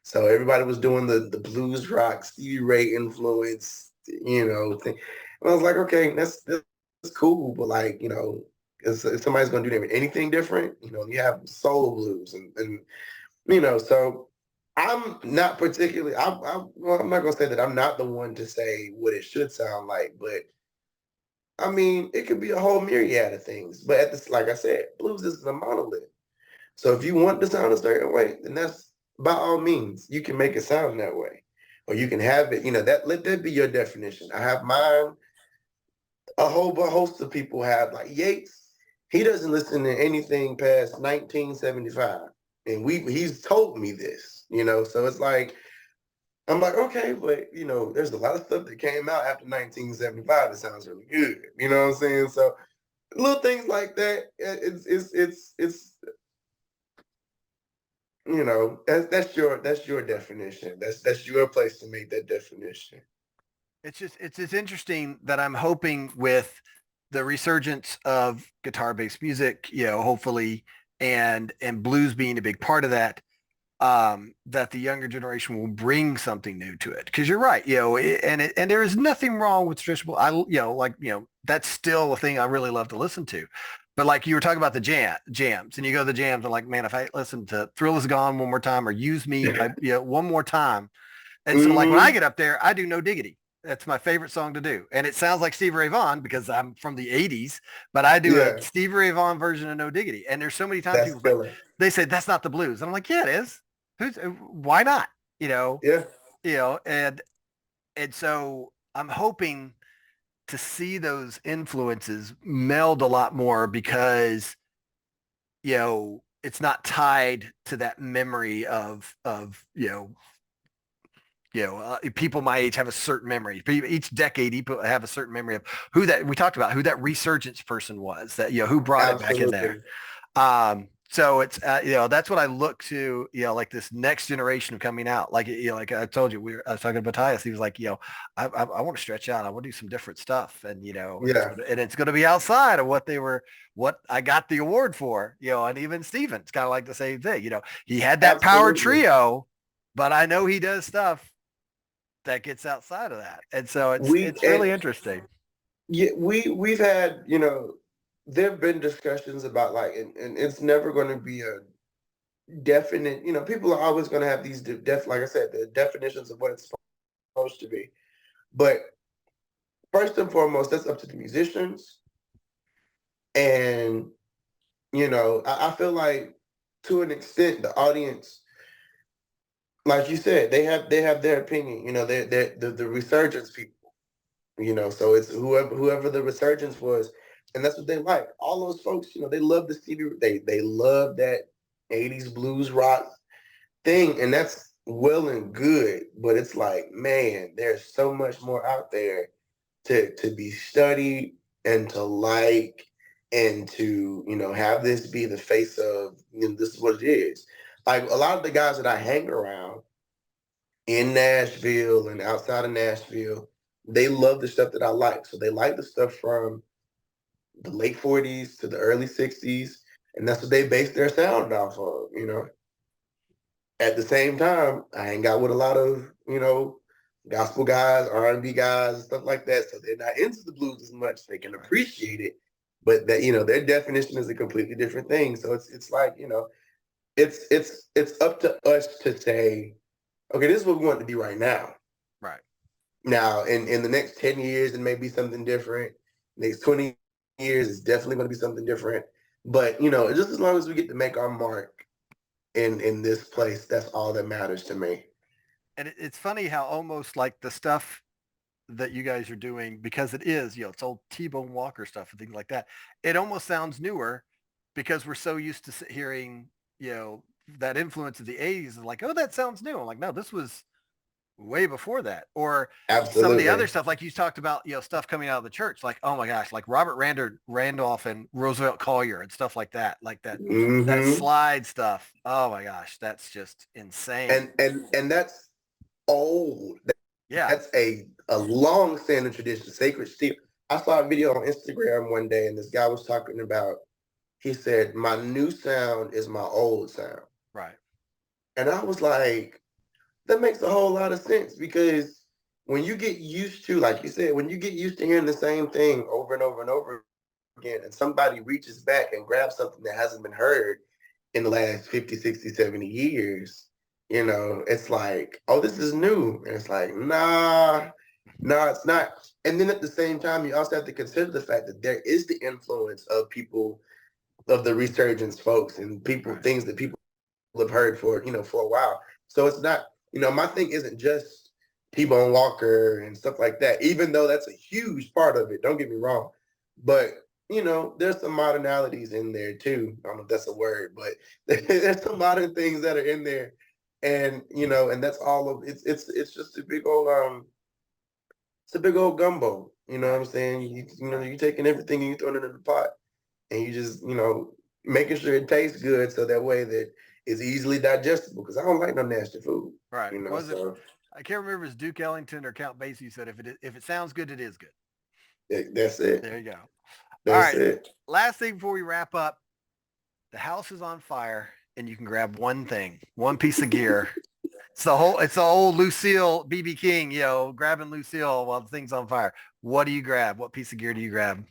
So everybody was doing the blues rock, Stevie Ray influence, thing. And I was like, okay, that's cool, but like, if somebody's gonna do anything different, you have soul blues and so I'm not particularly. Well, I'm not gonna say that I'm not the one to say what it should sound like, but I mean, it could be a whole myriad of things. But at this, like I said, blues isn't a monolith. So if you want to sound a certain way, then that's by all means, you can make it sound that way. Or you can have it, that let that be your definition. I have mine. A whole host of people have like Yates. He doesn't listen to anything past 1975. And he's told me this, so it's like I'm like, okay, but there's a lot of stuff that came out after 1975 that sounds really good. You know what I'm saying? So little things like that, it's that's your definition. That's your place to make that definition. It's interesting that I'm hoping with the resurgence of guitar-based music, hopefully, and blues being a big part of that, that the younger generation will bring something new to it. Because you're right, and there is nothing wrong with traditional. That's still a thing I really love to listen to. But like you were talking about the jams, and you go to the jams, and like, man, if I listen to "Thrill Is Gone" one more time, or "Use Me," one more time, and so like when I get up there, I do "No Diggity." That's my favorite song to do. And it sounds like Stevie Ray Vaughan because I'm from the 80s, but I do a Stevie Ray Vaughan version of No Diggity. And there's so many times That's people like, killer. they say that's not the blues. And I'm like, yeah, it is. Why not? Yeah. And so I'm hoping to see those influences meld a lot more because, it's not tied to that memory of people my age have a certain memory. Each decade, people have a certain memory of who that we talked about, who that resurgence person was, that who brought it back in there. Absolutely. So it's that's what I look to, like this next generation of coming out. Like like I told you, I was talking to Matthias. He was like, I want to stretch out. I want to do some different stuff, and Yeah, it's gonna be outside of what I got the award for. And even Steven's kind of like the same thing. He had that power absolutely. trio, but I know he does stuff that gets outside of that, and so it's We it's and really interesting. yeah, we've had, there have been discussions about like, and it's never going to be a definite, people are always going to have these like I said, the definitions of what it's supposed to be. But first and foremost, that's up to the musicians. And, I feel like to an extent, the audience, like you said, they have their opinion. They're the resurgence people. So it's whoever the resurgence was, and that's what they like. All those folks, they love the Stevie. They love that '80s blues rock thing, and that's well and good. But it's like, man, there's so much more out there to be studied and to like, and to have this be the face of, this is what it is. Like a lot of the guys that I hang around in Nashville and outside of Nashville, they love the stuff that I like. So they like the stuff from the late '40s to the early '60s, and that's what they base their sound off of. At the same time, I hang out with a lot of, gospel guys, R&B guys, and stuff like that. So they're not into the blues as much. They can appreciate it, but that, their definition is a completely different thing. So it's like, it's up to us to say, okay, this is what we want to do right now. Right. Now, in the next 10 years, it may be something different. Next 20 years, it's definitely going to be something different. But, just as long as we get to make our mark in this place, that's all that matters to me. And it's funny how almost like the stuff that you guys are doing, because it is, it's old T-Bone Walker stuff and things like that. It almost sounds newer because we're so used to hearing, that influence of the 80s and like, oh, that sounds new. I'm like, no, this was way before that. Or some of the other Absolutely. stuff, like you talked about, stuff coming out of the church, like, oh my gosh, like Robert Randolph and Roosevelt Collier and stuff like that Hmm. slide stuff. Oh my gosh, that's just insane. And that's old. Yeah. That's a long standing tradition, sacred steel. I saw a video on Instagram one day, and this guy was talking about. He said, "My new sound is my old sound," Right. and I was like, "That makes a whole lot of sense because when you get used to, like you said, when you get used to hearing the same thing over and over and over again, and somebody reaches back and grabs something that hasn't been heard in the last 50, 60, 70 years, it's like, oh, this is new. And it's like, nah, no, it's not. And then at the same time, you also have to consider the fact that there is the influence of people, of the resurgence folks and people, Right. things that people have heard for a while. So it's not, my thing isn't just T-Bone Walker and stuff like that, even though that's a huge part of it. Don't get me wrong. But, there's some modernalities in there too. I don't know if that's a word, but there's some modern things that are in there. And, and that's all of it's just a big old it's a big old gumbo. You know what I'm Right. saying? You're taking everything and you throwing it in the pot, and you just, making sure it tastes good so that way that it's easily digestible. Because I don't like no nasty food, Right. Was it? So I can't remember if it's Duke Ellington or Count Basie said if it sounds good, it is good. that's it. There you go. All That's right. it. Last thing before we wrap up, the house is on fire and you can grab one thing, one piece of gear. It's the old Lucille BB King, grabbing Lucille while the thing's on fire. What do you grab? What piece of gear do you grab?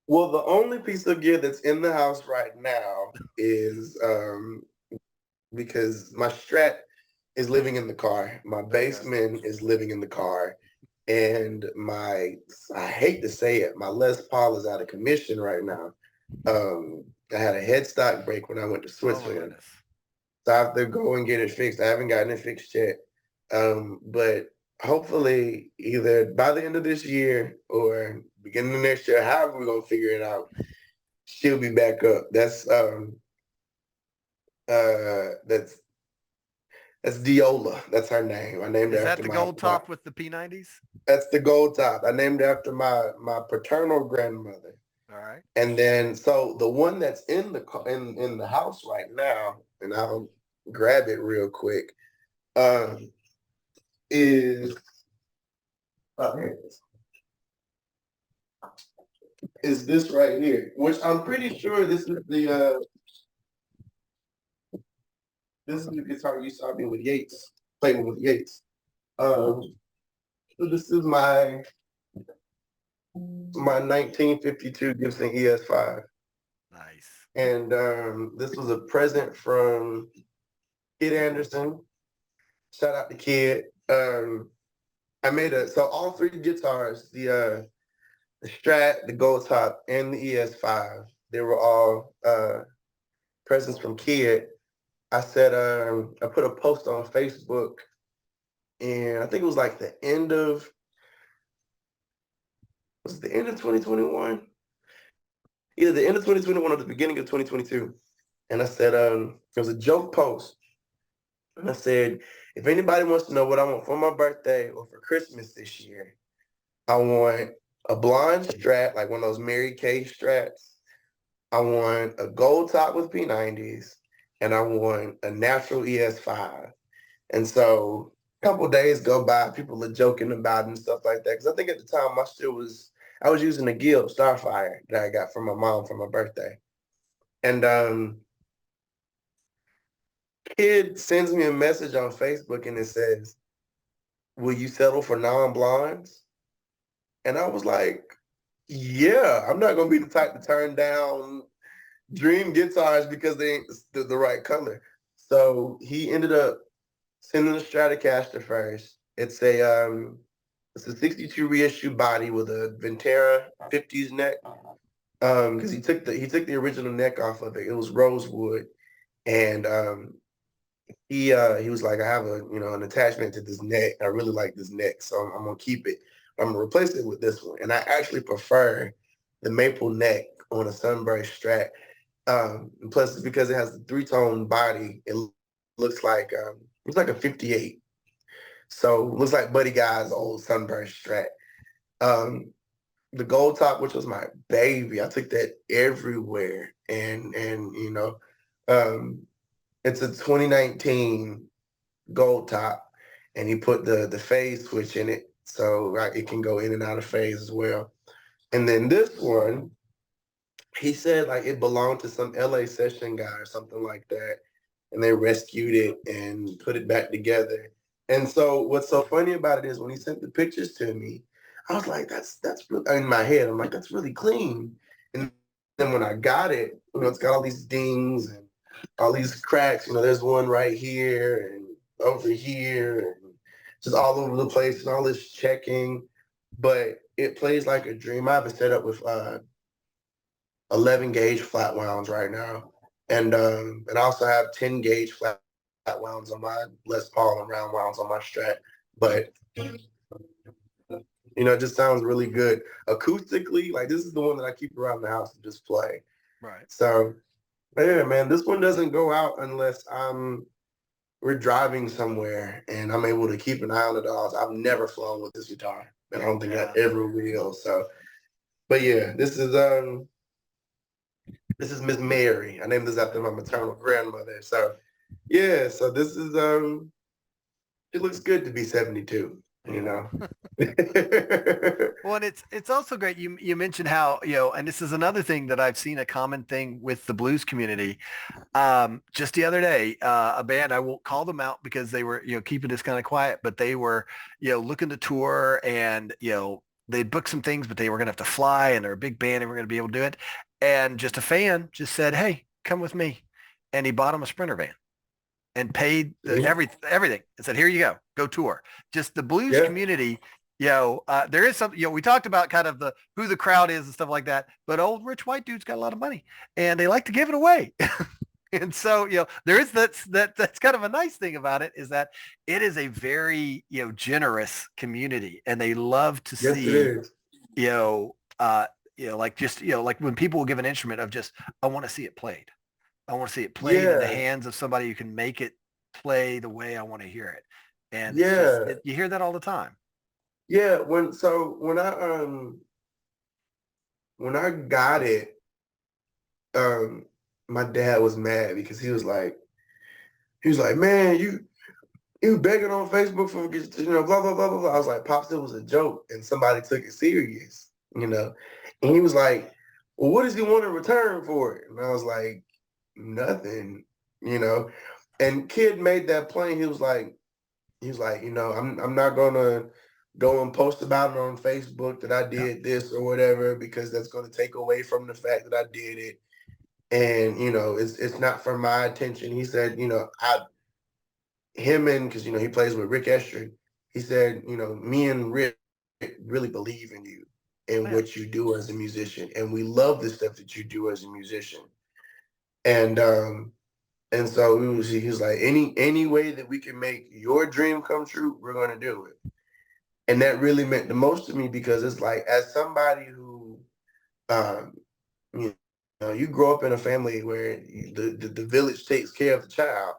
Well, the only piece of gear that's in the house right now is because my Strat is living in the car, my Okay. Bassman is living in the car, and I hate to say it, my Les Paul is out of commission right now. I had a headstock break when I went to Oh my Switzerland. goodness. So I have to go and get it fixed. I haven't gotten it fixed yet. But hopefully either by the end of this year or beginning of next year, however we're gonna figure it out, she'll be back up. That's Diola. That's her name. I named her Is that after the my gold my top with the P90s? that's the gold top. I named her after my paternal grandmother. All right. And then so the one that's in the in the house right now, and I'll grab it real quick, um, is here it is this right here, which I'm pretty sure this is the guitar you saw me with Yates, playing with Yates. So this is my 1952 Gibson ES5. Nice. And this was a present from Kid Anderson. Shout out to Kid. I made so all three guitars, the Strat, the Gold Top, and the ES5, they were all presents from Kid. I said I put a post on Facebook, and I think it was like the end of 2021? Either the end of 2021 or the beginning of 2022. And I said, it was a joke post. And I said, if anybody wants to know what I want for my birthday or for Christmas this year, I want a blonde Strat, like one of those Mary Kay Strats. I want a gold top with P90s, and I want a natural ES5. And so a couple days go by, people are joking about it and stuff like that. Because I think at the time I was using a Guild Starfire that I got from my mom for my birthday. And kid sends me a message on Facebook and it says, will you settle for non-blondes? And I was like, yeah, I'm not gonna be the type to turn down dream guitars because they ain't the right color. So he ended up sending a Stratocaster first. It's a 62 reissue body with a Ventera 50s neck. Because he took the original neck off of it. It was rosewood. And he was like, I have an attachment to this neck. I really like this neck, so I'm gonna keep it. I'm gonna replace it with this one. And I actually prefer the maple neck on a Sunburst Strat. And plus, it's because it has the three-tone body. It looks like a 58. So it looks like Buddy Guy's old Sunburst Strat. Um, the gold top, which was my baby, I took that everywhere. And um, it's a 2019 gold top, and he put the phase switch in it, so it can go in and out of phase as well. And then this one, he said like it belonged to some LA session guy or something like that, and they rescued it and put it back together. And so what's so funny about it is when he sent the pictures to me, I was like, that's really, in my head, I'm like, that's really clean. And then when I got it, it's got all these dings and all these cracks. There's one right here and over here and just all over the place and all this checking. But it plays like a dream. I have it set up with 11 gauge flat wounds right now. And I also have 10 gauge flat wounds on my Les Paul and round wounds on my Strat. But it just sounds really good acoustically. Like this is the one that I keep around the house and just play. Right. So yeah, man, this one doesn't go out unless we're driving somewhere and I'm able to keep an eye on the dogs. I've never flown with this guitar, and I don't think I ever will. So, but yeah, this is Miss Mary. I named this after my maternal grandmother. So yeah, so this is it looks good to be 72, Well, and it's also great. You mentioned how, and this is another thing that I've seen a common thing with the blues community. Just the other day, a band, I won't call them out because they were, keeping this kind of quiet, but they were, looking to tour and, they booked some things, but they were going to have to fly and they're a big band and we're going to be able to do it. And just a fan just said, hey, come with me. And he bought him a Sprinter van and paid everything and said, here you go tour. Just the blues community, there is something, we talked about kind of who the crowd is and stuff like that, but old rich white dudes got a lot of money and they like to give it away. And so, there is that's kind of a nice thing about it is that it is a very, generous community and they love to see, like just, like when people will give an instrument of just, I want to see it played. I want to see it played in the hands of somebody who can make it play the way I want to hear it. And it's just, you hear that all the time. Yeah. When I when I got it, um, my dad was mad because he was like, man, you begging on Facebook for blah blah blah blah blah. I was like, Pops, it was a joke, and somebody took it serious, And he was like, well, what does he want in return for it? And I was like, nothing, you know. And kid made that plain. He was like, I'm not gonna go and post about it on Facebook that I Yeah. did this or whatever because that's gonna take away from the fact that I did it. And it's not for my attention. He said, I him and because he plays with Rick Estrin. He said, me and Rick really believe in you and Yeah. what you do as a musician, and we love the stuff that you do as a musician. And so he was like, any way that we can make your dream come true, we're gonna do it. And that really meant the most to me because it's like as somebody who um you you grow up in a family where the village takes care of the child.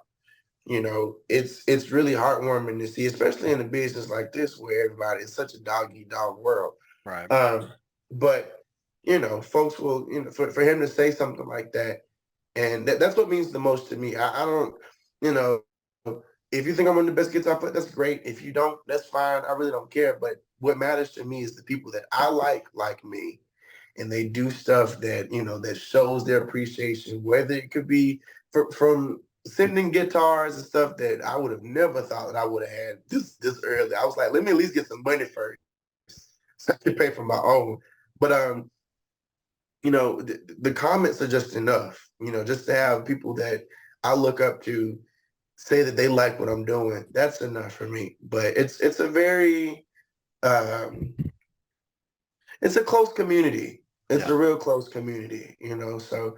It's really heartwarming to see, especially in a business like this where everybody is such a dog eat dog world. Right. Um, but folks will, for him to say something like that, and that's what means the most to me. I don't, you know, if you think I'm one of the best guitar players, that's great. If you don't, that's fine. I really don't care. But what matters to me is the people that I like me, and they do stuff that that shows their appreciation, whether it could be from sending guitars and stuff that I would have never thought that I would have had this early. I was like, let me at least get some money first so I can pay for my own. But the comments are just enough. Just to have people that I look up to say that they like what I'm doing, that's enough for me. But it's a very um, it's a close community. It's Yeah. a real close community, So,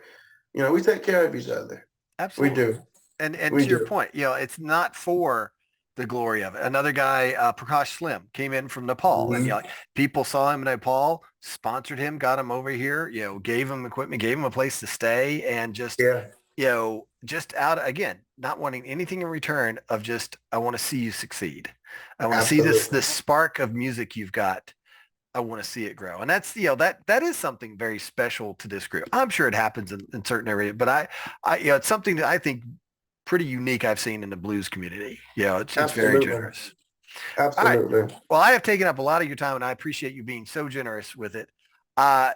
we take care of each other. We Absolutely. do. And We to your do. point, it's not for the glory of it. Another guy, Prakash Slim, came in from Nepal, and Mhm. people saw him in Nepal, sponsored him, got him over here, gave him equipment, gave him a place to stay, and just Yeah, just out again, not wanting anything in return of just I want to see you succeed. I want to see this absolutely. spark of music you've got. I want to see it grow. And that's, that is something very special to this group. I'm sure it happens in certain areas, but it's something that I think pretty unique I've seen in the blues community. It's very Absolutely. generous. All right. Absolutely. Well, I have taken up a lot of your time and I appreciate you being so generous with it.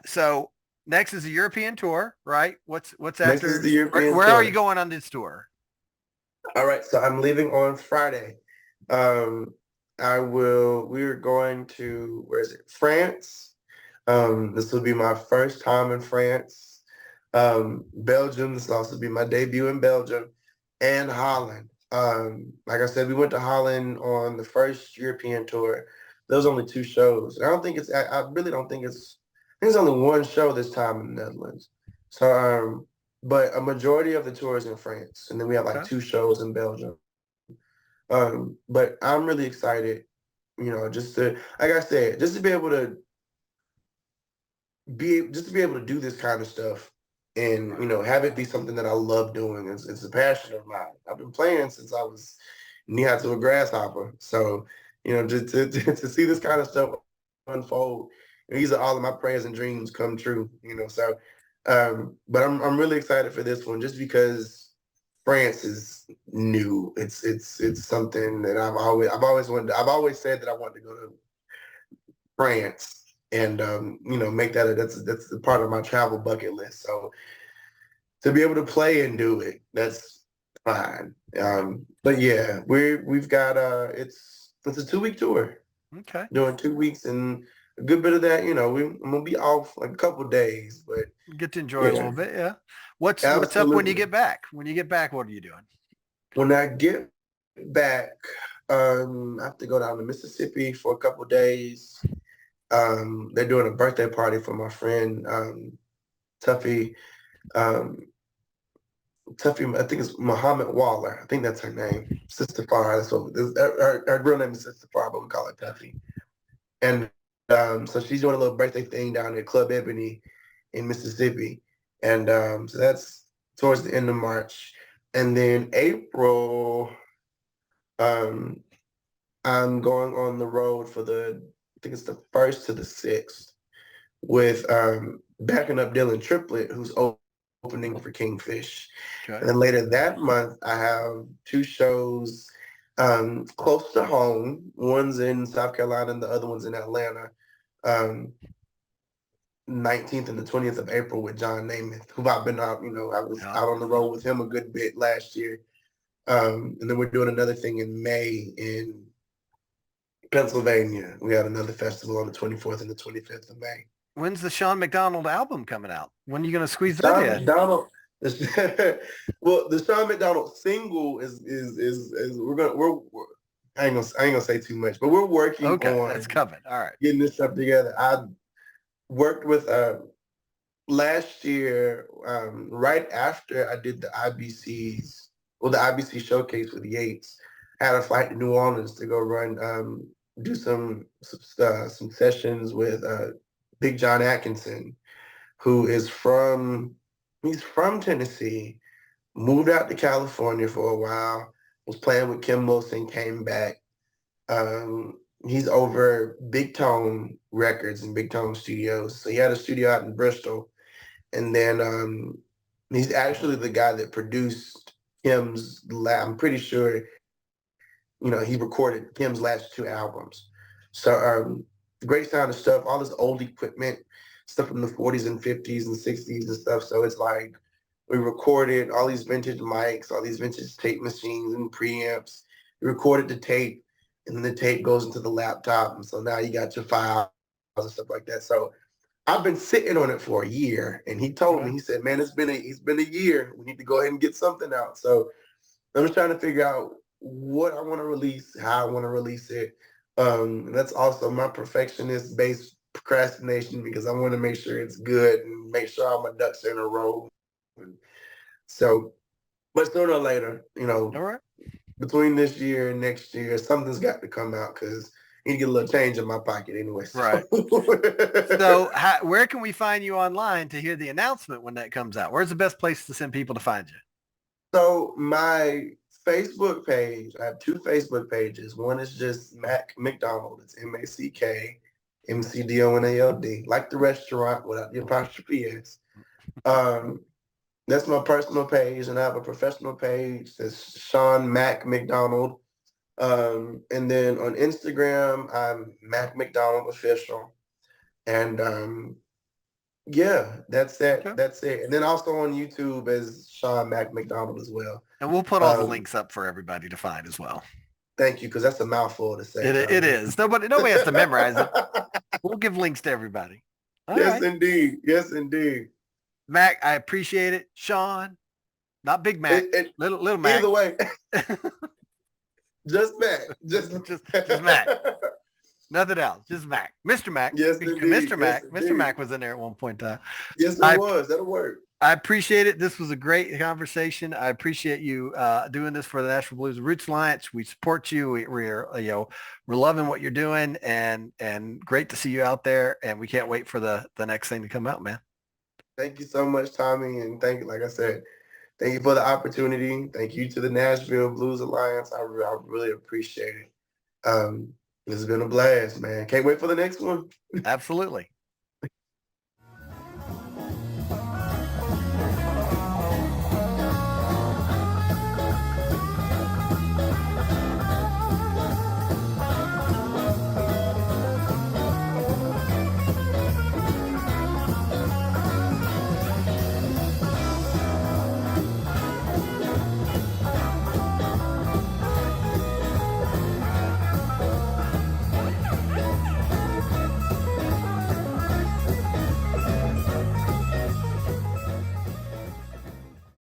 So next is the European tour, right? What's Next is after? the European Where are you tour. going on this tour? All right, so I'm leaving on Friday. Um, we're going to, where is it? France. This will be my first time in France. Belgium, this will also be my debut in Belgium, and Holland. Like I said, we went to Holland on the first European tour. There was only two shows. I don't think I really don't think I think there's only one show this time in the Netherlands. So, but a majority of the tour is in France, and then we have like Okay. two shows in Belgium. But I'm really excited, just to, like I said, just to be able to do this kind of stuff and have it be something that I love doing. It's a passion of mine. I've been playing since I was knee high to a grasshopper. So just to see this kind of stuff unfold, these are all of my prayers and dreams come true. So but I'm really excited for this one just because France is new. It's something that I've always said that I want to go to France and make that's a part of my travel bucket list. So to be able to play and do it, that's fine. Right. But yeah, we've got it's a 2 week tour, Okay. doing 2 weeks, and a good bit of that, I'm gonna be off like a couple days, but Get to enjoy it a yeah, little bit. Yeah. What's up when you absolutely. get back? When you get back, what are you doing? When I get back, I have to go down to Mississippi for a couple days. They're doing a birthday party for my friend Tuffy. Um, Tuffy, I think it's Muhammad Waller. I think that's her name. Sister Farr. That's what her real name is Sister Farr, but we call her Tuffy. And so she's doing a little birthday thing down at Club Ebony in Mississippi. And so that's towards the end of March. And then April, um, I'm going on the road for I think it's the 1st to the 6th with backing up Dylan Triplett, who's opening for Kingfish. Okay. And then later that month, I have two shows close to home. One's in South Carolina and the other one's in Atlanta. 19th and the 20th of April with John Namath, who I've been out, I was out on the road with him a good bit last year. And then we're doing another thing in May in Pennsylvania. We had another festival on the 24th and the 25th of May. When's the Sean McDonald album coming out? When are you going to squeeze Sean that in? McDonald. Well, the Sean McDonald single is we're I ain't gonna say too much, but we're working on. That's coming. All right, getting this stuff together. I worked with last year, right after I did the IBC showcase with Yates. I had a flight to New Orleans to go run, do some sessions with Big John Atkinson, who is from Tennessee, moved out to California for a while, was playing with Kim Wilson, came back. He's over Big Tone Records and Big Tone Studios. So he had a studio out in Bristol. And then he's actually the guy that produced Kim's I'm pretty sure, he recorded Kim's last two albums. So great sound of stuff, all this old equipment, stuff from the 40s and 50s and 60s and stuff. So it's like we recorded all these vintage mics, all these vintage tape machines and preamps. We recorded the tape, and then the tape goes into the laptop. And so now you got your files and stuff like that. So I've been sitting on it for a year, and he told me, he said, man, it's been a year. We need to go ahead and get something out. So I'm just trying to figure out what I want to release, how I want to release it. That's also my perfectionist-based procrastination, because I want to make sure it's good and make sure all my ducks are in a row. So, but sooner or later, all right, between this year and next year, something's got to come out, because I need to get a little change in my pocket anyway. So. Right. So where can we find you online to hear the announcement when that comes out? Where's the best place to send people to find you? So my Facebook page, I have two Facebook pages. One is just Mack McDonald. It's MackMcDonald, like the restaurant without the apostrophe S. That's my personal page, and I have a professional page that's Sean Mack McDonald. And then on Instagram, I'm Mack McDonald Official. And yeah, that's it. Okay. That's it. And then also on YouTube is Sean Mack McDonald as well. And we'll put all the links up for everybody to find as well. Thank you, because that's a mouthful to say. It is. Nobody has to memorize it. We'll give links to everybody. All right. Indeed. Yes, indeed. Mack, I appreciate it. Sean, not Big Mac, little Mac. Either way. Just Mack. Just Mack. Nothing else. Just Mack. Mr. Mack. Yes, indeed. Mr. Mack. Yes, Mr. Mack was in there at one point in time. Yes, it was. That'll work. I appreciate it. This was a great conversation. I appreciate you doing this for the Nashville Blues and Roots Alliance. We support you. We're loving what you're doing, and great to see you out there. And we can't wait for the next thing to come out, man. Thank you so much, Tommy, and thank you. Like I said, thank you for the opportunity. Thank you to the Nashville Blues Alliance. I really appreciate it. This has been a blast, man. Can't wait for the next one. Absolutely.